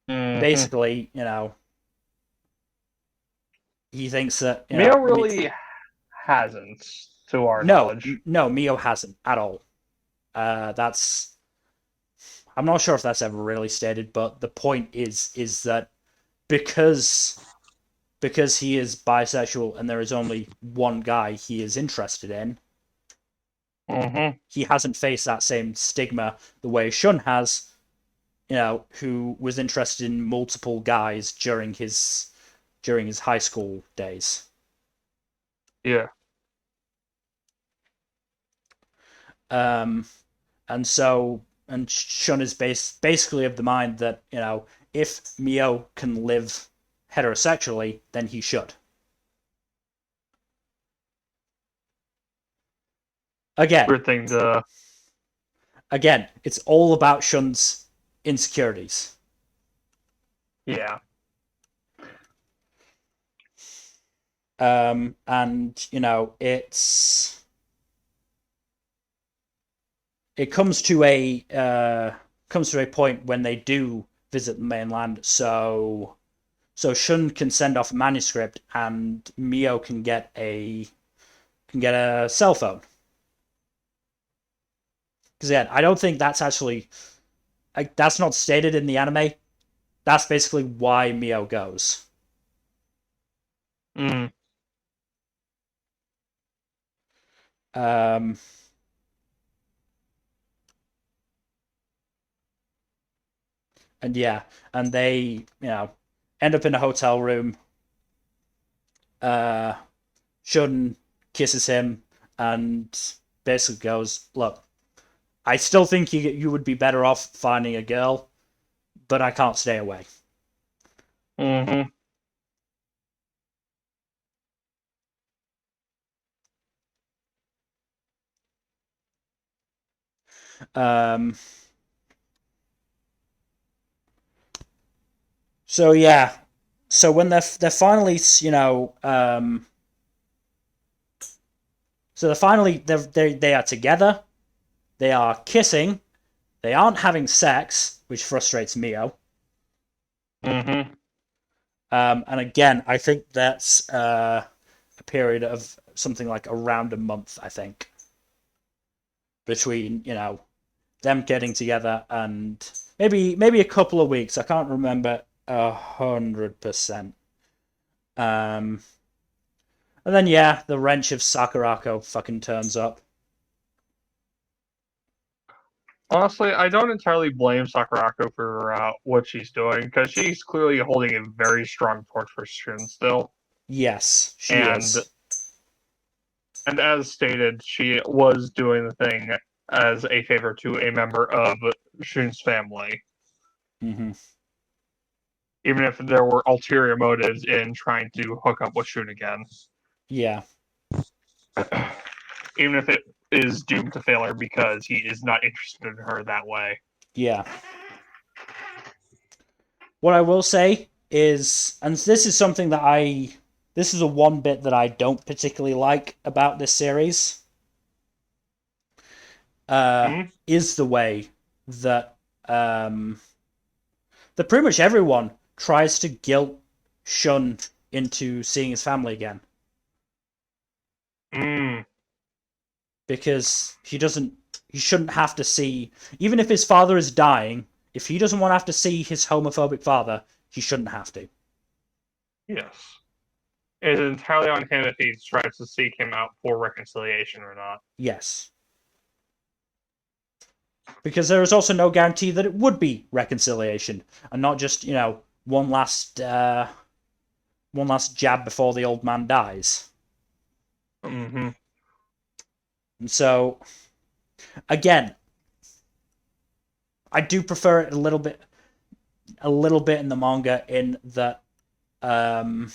Mm-hmm. basically, he thinks that Mio really hasn't, to our no, knowledge. no, Mio hasn't at all. That's I'm not sure if that's ever really stated, but the point is that because because he is bisexual and there is only one guy he is interested in, Mm-hmm. he hasn't faced that same stigma the way Shun has, who was interested in multiple guys during his high school days. Yeah. Um, and Shun is basically of the mind that if Mio can live heterosexually, then he should. Again, Weird thing to. again, it's all about Shun's insecurities. Yeah. And it comes to a point when they do visit the mainland. So Shun can send off a manuscript, and Mio can get a cell phone. Because yeah, I don't think that's actually that's not stated in the anime. That's basically why Mio goes. Mm. Um, and yeah, and they end up in a hotel room. Uh, Shun kisses him and basically goes, "Look, I still think you would be better off finding a girl, but I can't stay away." Mm-hmm. Um, so yeah, so when they're finally so they're finally they are together, they are kissing, they aren't having sex, which frustrates Mio. Mm-hmm. And again, I think that's a period of something like around a month. I think between them getting together and maybe a couple of weeks. I can't remember 100%. Um, and then yeah, the wrench of Sakurako fucking turns up. Honestly, I don't entirely blame Sakurako for what she's doing because she's clearly holding a very strong torch for Shin still. Yes, she And is. And as stated, she was doing the thing as a favor to a member of Shun's family, Hmm. even if there were ulterior motives in trying to hook up with Shun again. Yeah, Even if it is doomed to failure because he is not interested in her that way. yeah. What I will say is, and this is something that this is a one bit that I don't particularly like about this series, Hmm? is the way that um, that pretty much everyone tries to guilt Shun into seeing his family again Mm. because he shouldn't have to see, even if his father is dying, if he doesn't want to have to see his homophobic father, he shouldn't have to. Yes. It is entirely on him if he tries to seek him out for reconciliation or not. Yes. Because there is also no guarantee that it would be reconciliation and not just, one last jab before the old man dies. Mm-hmm. And so, again, I do prefer it a little bit in the manga in that um,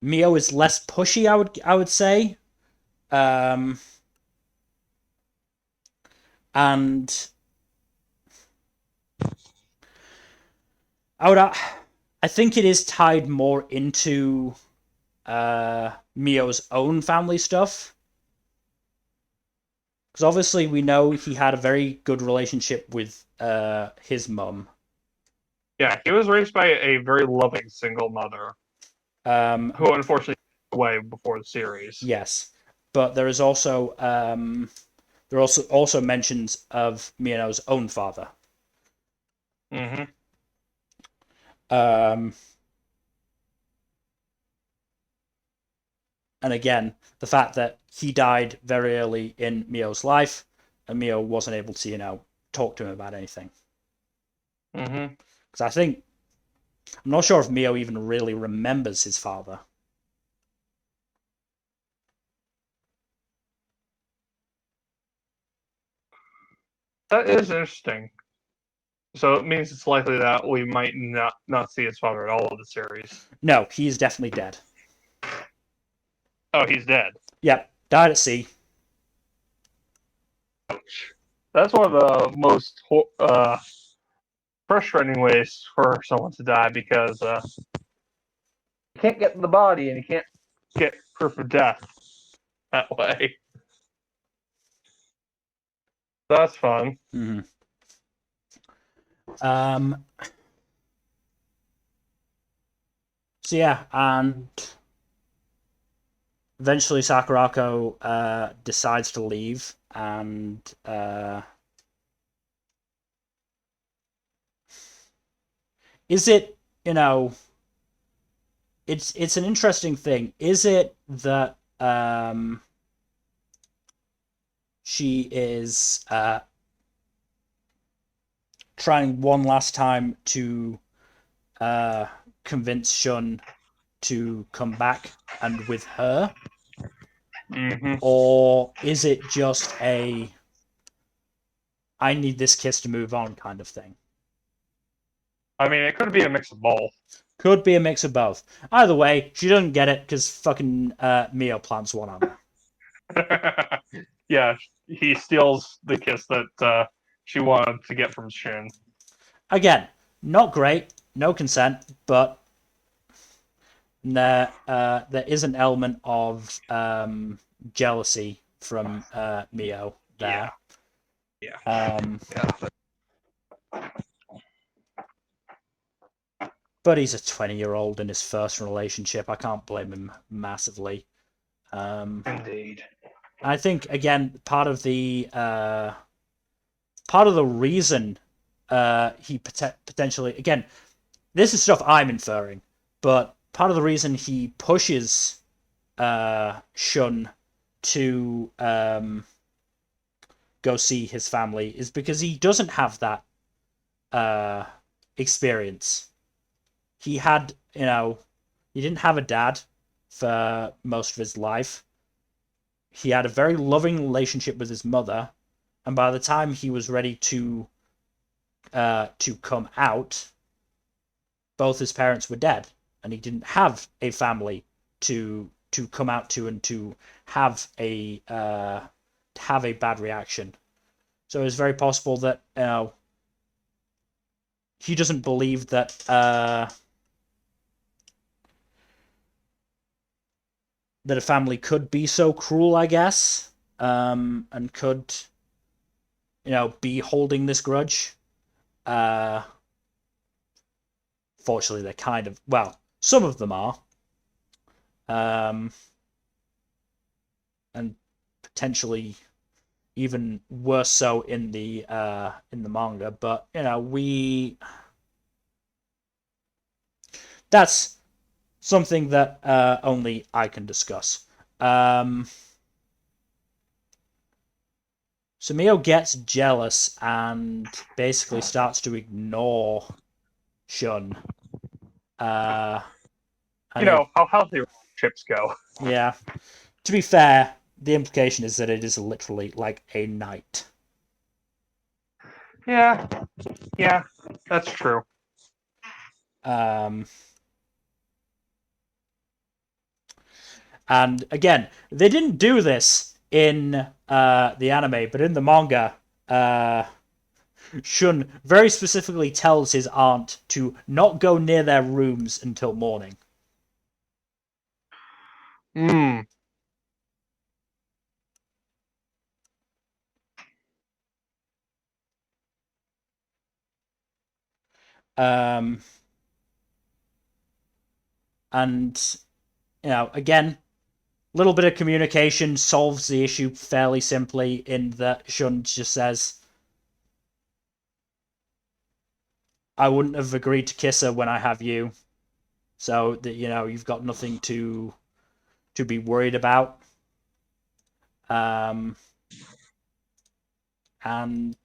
Mio is less pushy. I would say, um, and I would I think it is tied more into Mio's own family stuff because obviously we know he had a very good relationship with his mum. Yeah, he was raised by a very loving single mother who But unfortunately passed away before the series. yes, but there is also there are also mentions of Miyano's own father. Mm-hmm. Um, and again, the fact that he died very early in Mio's life, and Mio wasn't able to, talk to him about anything. Mm-hmm. Because I'm not sure if Mio even really remembers his father. That is interesting. So it means it's likely that we might not see his father at all in the series. No, he's definitely dead. Oh, he's dead. Yep, died at sea. Ouch. That's one of the most frustrating ways for someone to die because you can't get the body and you can't get proof of death that way. That's fun. Mm-hmm. Um, so yeah, and eventually Sakurako decides to leave, and is it it's an interesting thing. Is it that she is trying one last time to uh, convince Shun to come back and with her, Mm-hmm. or is it just a I need this kiss to move on kind of thing? I mean, it could be a mix of both. Could be a mix of both. Either way, she doesn't get it because fucking Mio plants one on her. Yeah, he steals the kiss that she wanted to get from Shin. Again, not great, no consent, but there is an element of jealousy from Mio Yeah, there. yeah, Um, yeah. but he's a 20-year-old in his first relationship. I can't blame him massively. Indeed. I think again part of the reason he potentially again this is stuff I'm inferring, but part of the reason he pushes Shun to go see his family is because he doesn't have that uh, experience. He had, he didn't have a dad. for most of his life. He had a very loving relationship with his mother, and by the time he was ready to come out, both his parents were dead, and he didn't have a family to come out to and to have a bad reaction. So it's very possible that he doesn't believe that a family could be so cruel, I guess, and could be holding this grudge. Uh, Fortunately, they're kind of well. Some of them are, um, and potentially even worse so in the manga. But we that's something that only I can discuss. Um, so Mio gets jealous and basically starts to ignore Shun. Uh, You and it, know how healthy relationships go. yeah. To be fair, the implication is that it is literally like a night. Yeah, yeah, that's true. Um, and again, they didn't do this in the anime, but in the manga, Shun very specifically tells his aunt to not go near their rooms until morning. Hmm. Um, and again, a little bit of communication solves the issue fairly simply. In that Shun just says, "I wouldn't have agreed to kiss her when I have you, so that you've got nothing to be worried about." Um, and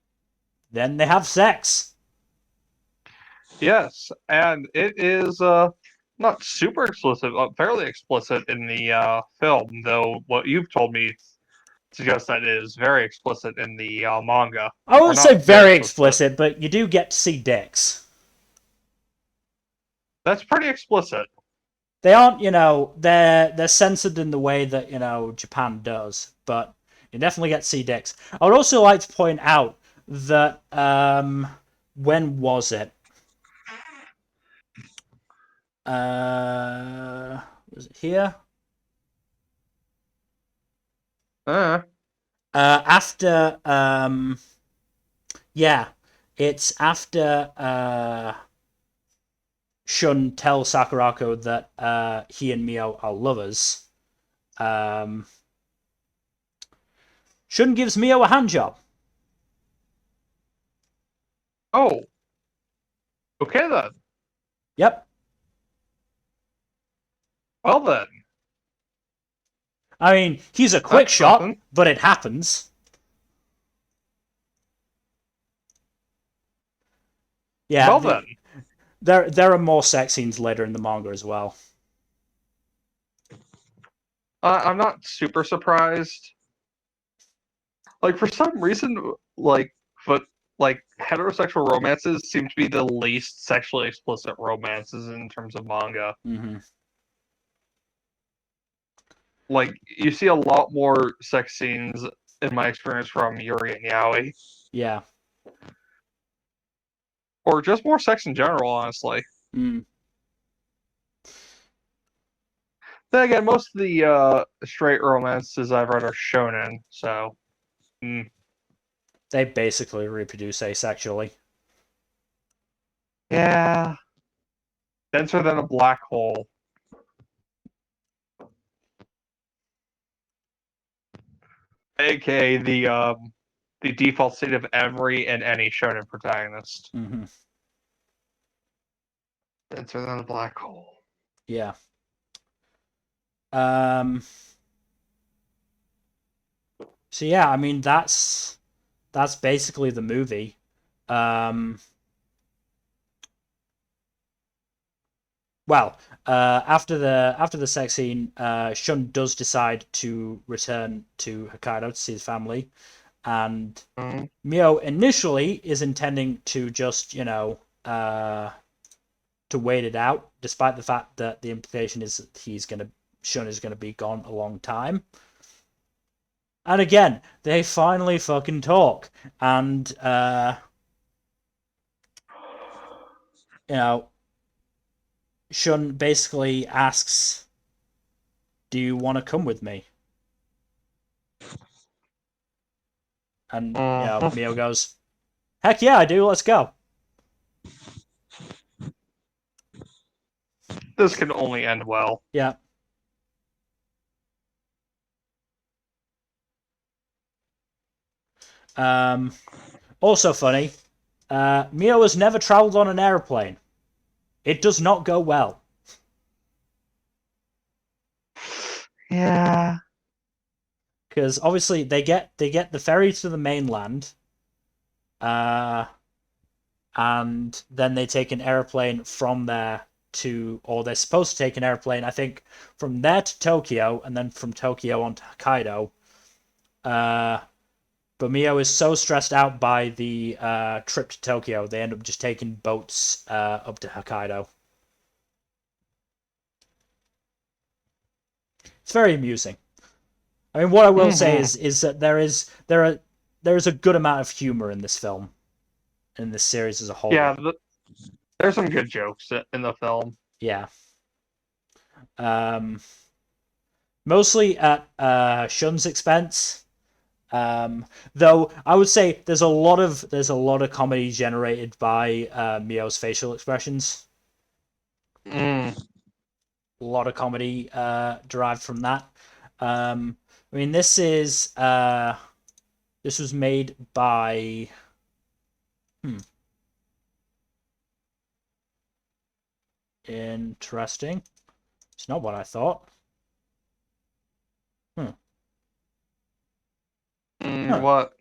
then they have sex. Yes, and it is not super explicit, fairly explicit in the film, though what you've told me suggests that it is very explicit in the manga. I Or won't say not very very explicit, but explicit, but you do get to see dicks. that's pretty explicit. They aren't, they're censored in the way that Japan does, but you definitely get to see dicks. I would also like to point out that when was it? Was it here? Uh, After yeah, it's after Shun tells Sakurako that he and Mio are lovers. Um, Shun gives Mio a hand job. oh, okay then. Yep. Well then, I mean, he's a quick that's shot, something. but it happens. Yeah, Well then, there are more sex scenes later in the manga as well. I'm not super surprised. Like for some reason, but like heterosexual romances seem to be the least sexually explicit romances in terms of manga. Mm-hmm. Like you see a lot more sex scenes in my experience from Yuri and Yaoi, Yeah. or just more sex in general, honestly. Mm. Then again, most of the straight romances I've read are shonen, so They basically reproduce asexually. yeah, denser than a black hole. AKA the default state of every and any shonen protagonist. Mm-hmm. Denser than a black hole. Yeah. Um. So yeah, I mean that's basically the movie. Um. well, after the sex scene, Shun does decide to return to Hokkaido to see his family, and Mm. Mio initially is intending to just to wait it out, despite the fact that the implication is that Shun is gonna be gone a long time. And again, they finally fucking talk, and you know, Shun basically asks, "Do you want to come with me?" And Mhm. Mio goes, "Heck yeah, I do. Let's go." This can only end well. Yeah. Um, Also funny, Mio has never traveled on an airplane. It does not go well Yeah. because obviously they get the ferry to the mainland, uh, and then they take an airplane from there to, or they're supposed to take an airplane, I think, from there to Tokyo, and then from Tokyo on to Hokkaido. Uh, but Mio is so stressed out by the trip to Tokyo, they end up just taking boats up to Hokkaido. It's very amusing. I mean, what I will say Hmm. is that there is a good amount of humor in this film, in this series as a whole. Yeah, there's some good jokes in the film. Yeah. Um, Mostly at Shun's expense. Um, though I would say there's a lot of comedy generated by Mio's facial expressions. Mm. A lot of comedy derived from that. I mean, this was made by hmm, interesting. It's not what I thought. Hmm. Mm, Huh. what?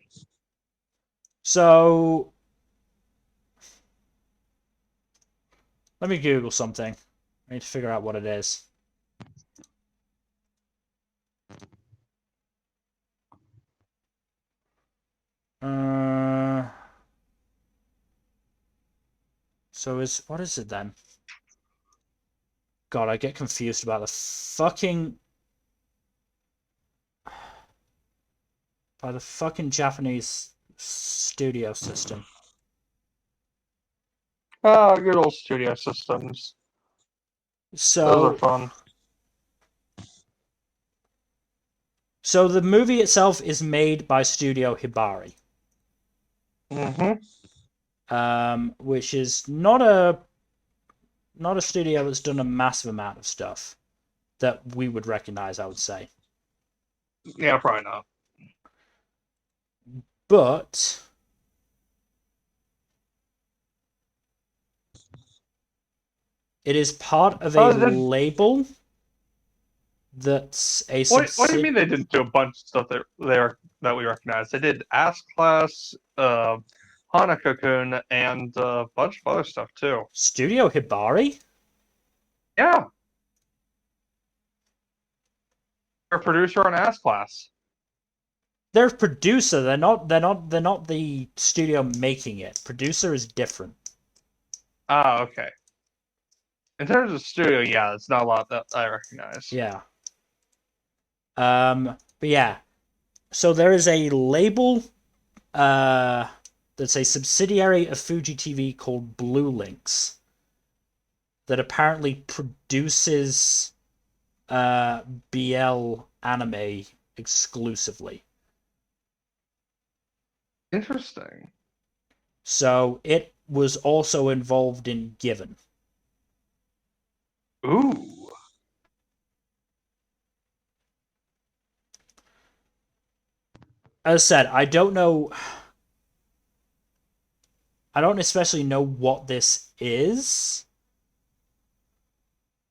So let me Google something. I need to figure out what it is. Uh, so is what is it then? God, I get confused about the fucking by the fucking Japanese studio system. Ah, good old studio systems. Those are So fun. so the movie itself is made by Studio Hibari, Hmm. which is not a studio that's done a massive amount of stuff that we would recognize, I would say. Yeah, probably not. But it is part of a Then label that's a what do you subsid. mean they didn't do a bunch of stuff that we recognize? They did Ass Class, Hanako-kun, and a bunch of other stuff too. Studio Hibari? Yeah, they're a producer on Ass Class. They're a producer. They're not the studio making it. Producer is different. Ah, okay. In terms of studio, yeah, it's not a lot that I recognize. Yeah. But yeah. So there is a label uh that's a subsidiary of Fuji TV called Blue Links that apparently produces uh BL anime exclusively. Interesting. So it was also involved in Given. Ooh. As I said, I don't especially know what this is.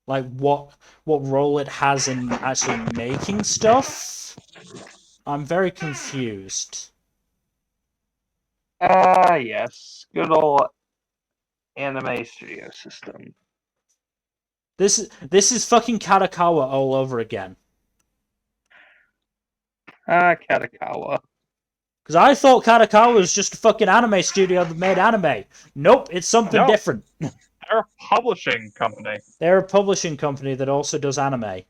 Like what role it has in actually making stuff. I'm very confused. Ah, yes. Good old anime studio system. This is fucking Kadokawa all over again. Katakawa. Because I thought Kadokawa was just a fucking anime studio that made anime. Nope, it's something No, different. they're a publishing company. They're a publishing company that also does anime.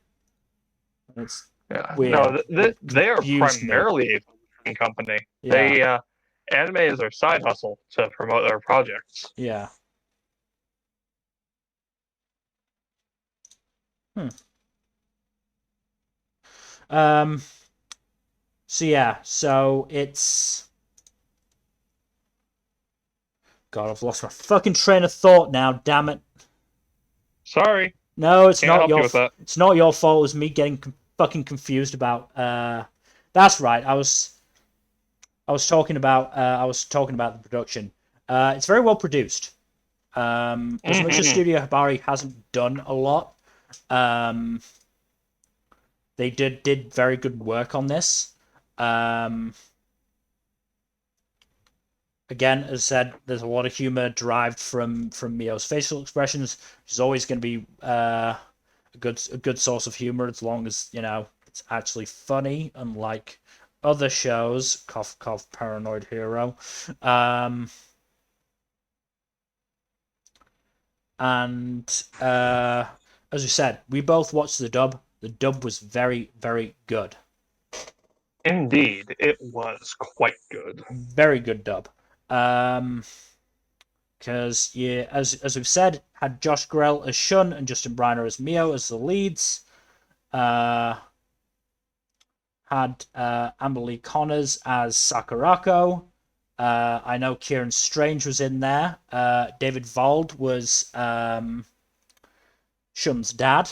It's Yeah, weird. no, It they are confused me. primarily a publishing company. Yeah, They anime is their side hustle to promote their projects. yeah. Hmm. Um. So yeah. So it's. God, I've lost my fucking train of thought now. Damn it. Sorry, No, it's can't not help you your. with that. It's not your fault. It was me getting fucking confused about. That's right. I was talking about the production. It's very well produced. As much as Mm-hmm. Studio Hibari hasn't done a lot, um, they did very good work on this. Um, Again, as I said, there's a lot of humor derived from Mio's facial expressions, which is always going to be a good source of humor as long as it's actually funny, unlike other shows. Cough cough, Paranoid Hero. Um, and as we said, we both watched the dub. The dub was very, very good. Indeed, it was quite good. Very good dub. Um, because yeah, as we've said, had Josh Grell as Shun and Justin Briner as Mio as the leads. Uh, had Amber Lee Connors as Sakurako. I know Kieran Strange was in there. David Vald was Shun's dad,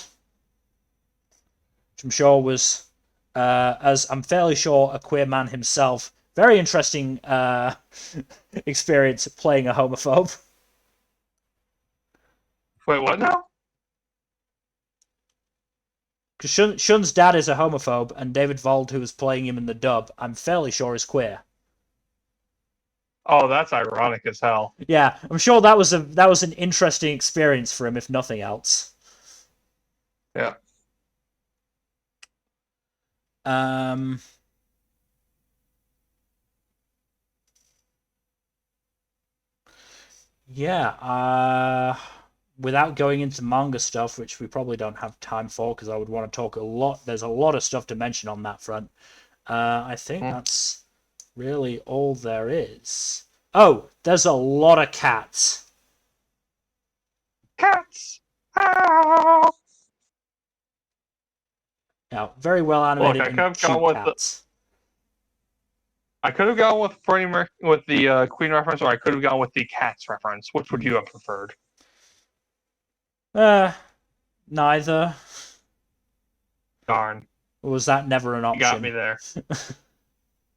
which I'm sure was, as I'm fairly sure, a queer man himself. Very interesting experience playing a homophobe. Wait, what now? Because Shun's dad is a homophobe, and David Vald, who was playing him in the dub, I'm fairly sure is queer. Oh, that's ironic as hell. Yeah, I'm sure that was an interesting experience for him, if nothing else. Yeah. Um, yeah. Without going into manga stuff, which we probably don't have time for, because I would want to talk a lot. There's a lot of stuff to mention on that front. I think Hmm. that's really all there is. Oh, there's a lot of cats. Cats. Ah! Now, very well Look, animated I could and have gone cute with the cats. I could have gone with with the Queen reference, or I could have gone with the Cats reference. Which would you have preferred? Uh, Neither. Darn, Or was that never an you got option? me there.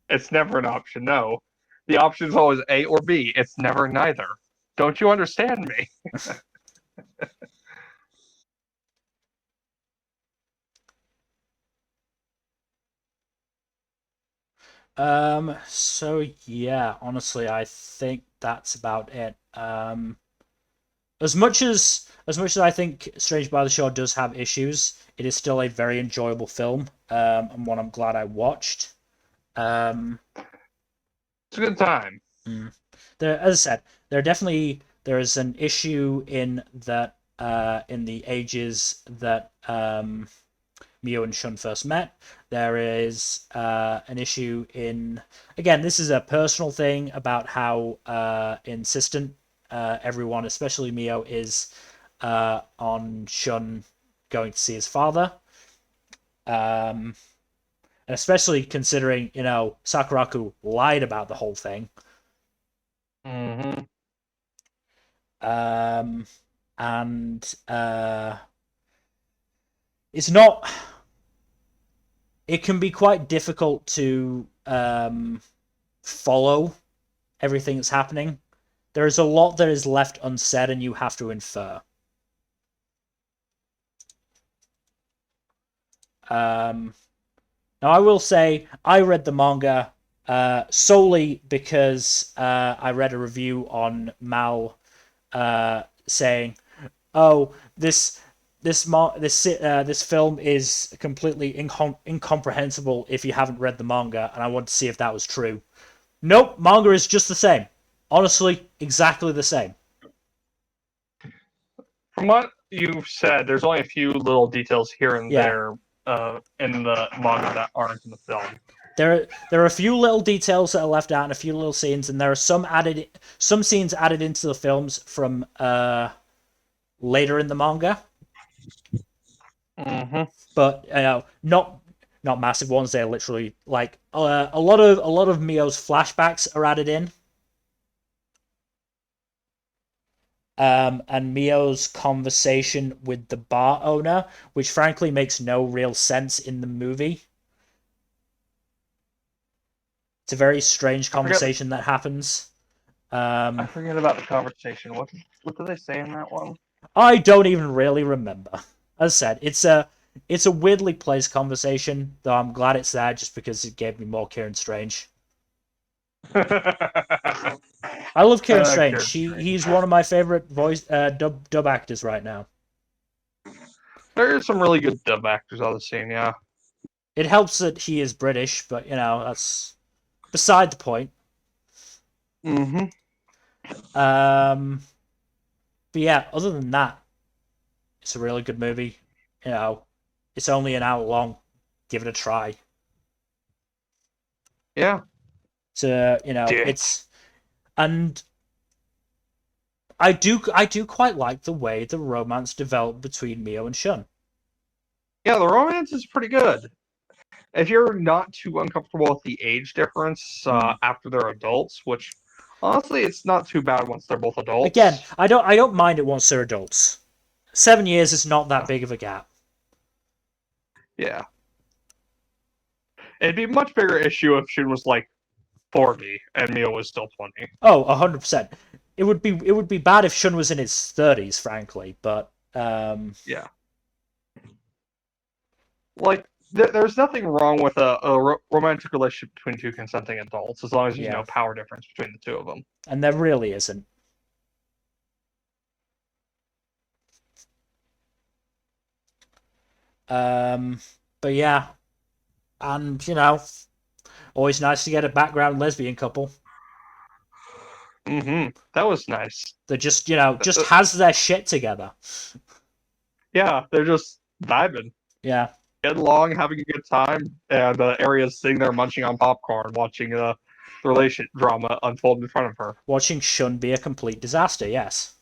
It's never an option. No, the option is always A or B. It's never neither. Don't you understand me? So yeah, honestly, I think that's about it. As much as I think Strange by the Shore does have issues, it is still a very enjoyable film, and one I'm glad I watched. Um, It's a good time. mm. As I said, there is an issue in that in the ages that Mio and Shun first met. There is an issue in, again, this is a personal thing about how insistent everyone, especially Mio, is on Shun going to see his father. Um, and especially considering, Sakuraku lied about the whole thing. Mm-hmm. Um, and it's not, it can be quite difficult to follow everything that's happening. There is a lot that is left unsaid, and you have to infer. Um, Now, I will say I read the manga solely because I read a review on Mal saying, "Oh, this film is completely incomprehensible if you haven't read the manga, and I wanted to see if that was true. Nope, manga is just the same. Honestly, exactly the same. From what you've said, there's only a few little details here and Yeah, there in the manga that aren't in the film. there are a few little details that are left out and a few little scenes, and there are some scenes added into the films from later in the manga, Mm-hmm. but not massive ones. They're literally like a lot of Mio's flashbacks are added in. And Mio's conversation with the bar owner, which frankly makes no real sense in the movie. It's a very strange I forget. conversation that happens. I forget about the conversation. What did they say in that one? I don't even really remember. As I said, it's a weirdly placed conversation, though I'm glad it's there just because it gave me more Kieran Strange. I love Kieran Strange. Kieran. He's one of my favorite voice dub actors right now. There's some really good dub actors on the scene, yeah. It helps that he is British, but that's beside the point. Mm-hmm. Um, but yeah, other than that, it's a really good movie. It's only an hour long. Give it a try. Yeah. Dick. It's and I do quite like the way the romance developed between Mio and Shun. Yeah, the romance is pretty good. If you're not too uncomfortable with the age difference Mm. after they're adults, which honestly it's not too bad once they're both Again, adults. I don't mind it once they're adults. 7 years is not that big of a gap. Yeah. It'd be a much bigger issue if Shun was like 40 and Mio was still 20. Oh, 100%. It would be bad if Shun was in his 30s, frankly, but Yeah. Like, there's nothing wrong with a romantic relationship between two consenting adults as long as there's yeah, no power difference between the two of them. and there really isn't. Um, but yeah, and always nice to get a background lesbian couple Mm-hmm. That was nice. that just has their shit together. Yeah, they're just vibing, Yeah, getting along, having a good time, and Aria's sitting there munching on popcorn, watching the relation drama unfold in front of her. watching Shun be a complete disaster. Yes.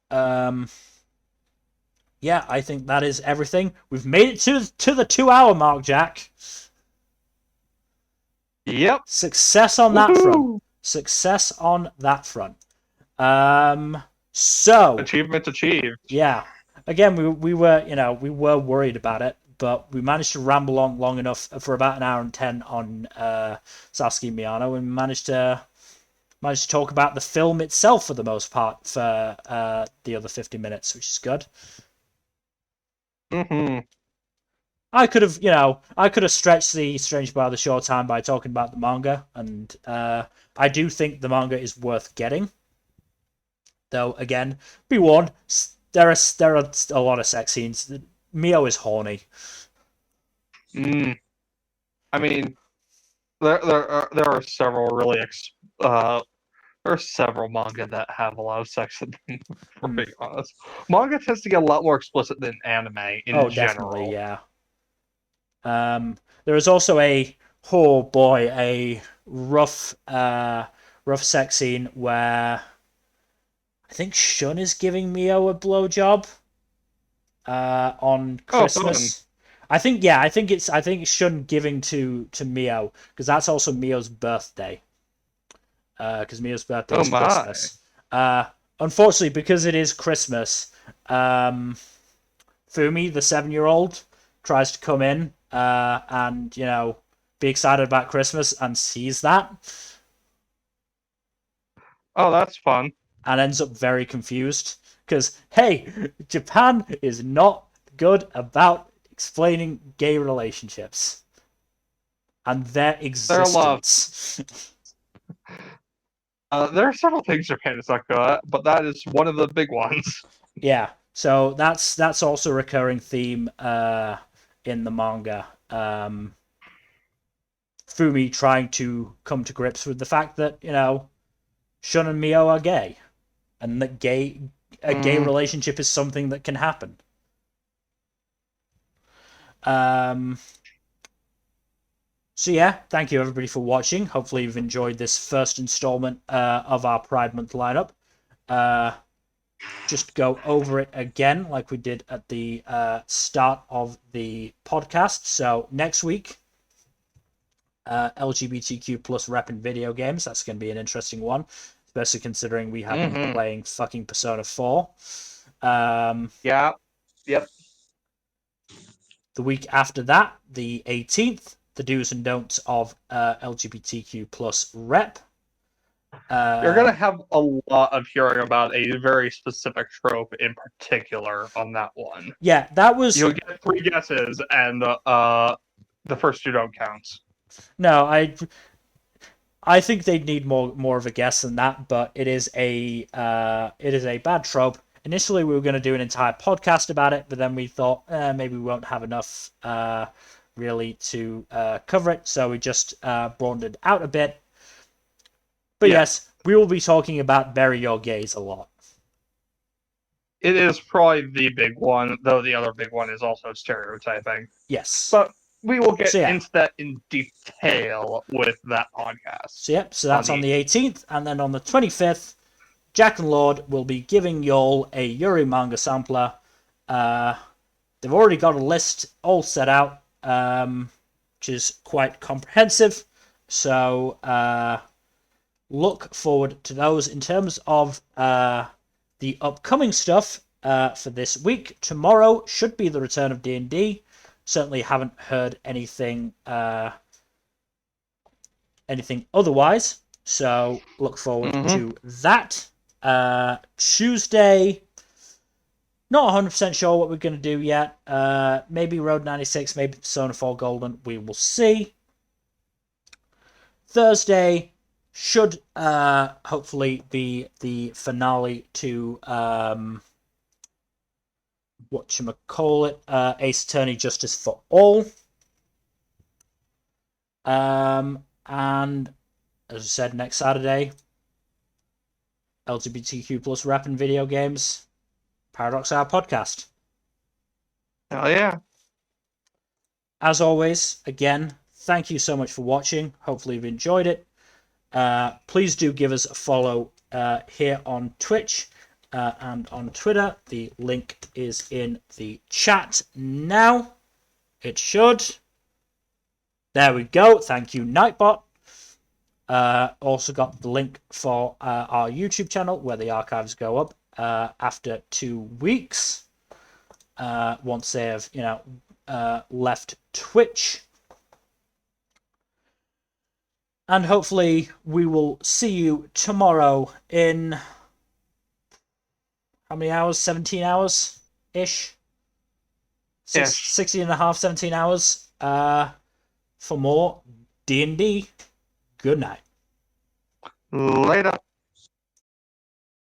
Um, yeah, I think that is everything. We've made it to the 2 hour mark, Jack. Yep. Success on that front. Woohoo! Success on that front. So Achievement achieved. yeah, again, we were worried about it, but we managed to ramble on long enough for about an hour and 10 on Sasaki and Miyano, and managed to talk about the film itself for the most part for the other 50 minutes, which is good. Mm-hmm. I could have stretched the Strange by the Short time by talking about the manga, and I do think the manga is worth getting. Though again, be warned, there are a lot of sex scenes. Mio is horny. Mm. I mean, there are several there are several manga that have a lot of sex in them, for Mm. being honest. Manga tends to get a lot more explicit than anime in Oh, definitely, general. yeah. There is also oh boy, a rough sex scene where I think Shun is giving Mio a blowjob on Oh, fun. Christmas. I think it's Shun giving to Mio because that's also Mio's birthday. Because Mio's birthday Oh is my. Christmas. Uh, Unfortunately, because it is Christmas, Fumi, the 7-year-old, tries to come in and be excited about Christmas and sees that Oh, that's fun. and ends up very confused because hey, Japan is not good about explaining gay relationships. and their There are a lot. existence. There are several things Japan is not good at, but that is one of the big ones. Yeah, so that's also a recurring theme in the manga. Fumi trying to come to grips with the fact that Shun and Mio are gay, and that a gay Mm, relationship is something that can happen. Um, so yeah, thank you everybody for watching. Hopefully you've enjoyed this first installment of our Pride Month lineup. Uh, just go over it again like we did at the start of the podcast. So next week, LGBTQ plus rep in video games. That's going to be an interesting one, especially considering we have been hmm playing fucking Persona 4. Um, Yeah. Yep. the week after that, the 18th, the do's and don'ts of LGBTQ plus rep. You're Uh, gonna have a lot of hearing about a very specific trope in particular on that one. yeah, that You'll was get three guesses, and the first two don't count. no. I think they'd need more of a guess than that, but it is a bad trope. Initially, we were going to do an entire podcast about it, but then we thought maybe we won't have enough really to cover it, so we just broadened it out a bit. But Yeah, yes, we will be talking about Bury Your Gays a lot. it is probably the big one, though the other big one is also stereotyping. Yes. But we will get So yeah. into that in detail with that podcast. So yep. So On that's on the 18th, and then on the 25th, Jack and Lord will be giving y'all a Yuri manga sampler. Uh, they've already got a list all set out, which is quite comprehensive. So look forward to those. In terms of the upcoming stuff for this week, tomorrow should be the return of D&D. Certainly haven't heard anything anything otherwise. So look forward Mm-hmm. to that. Tuesday, not 100% sure what we're going to do yet. Maybe Road 96, maybe Persona 4 Golden. We will see. Thursday should hopefully be the finale to whatchamacallit, Ace Attorney Justice for All. And as I said, next Saturday, LGBTQ plus rap and video games, Paradox Hour podcast. Hell yeah. As always, again, thank you so much for watching. Hopefully you've enjoyed it. Please do give us a follow here on Twitch and on Twitter. The link is in the chat now. It should. There we go. Thank you, Nightbot. Also got the link for our YouTube channel where the archives go up after 2 weeks. Once they have, left Twitch. And hopefully we will see you tomorrow in how many hours? 17 hours ish. 16 and a half, 17 hours for more D&D. Good night. Later.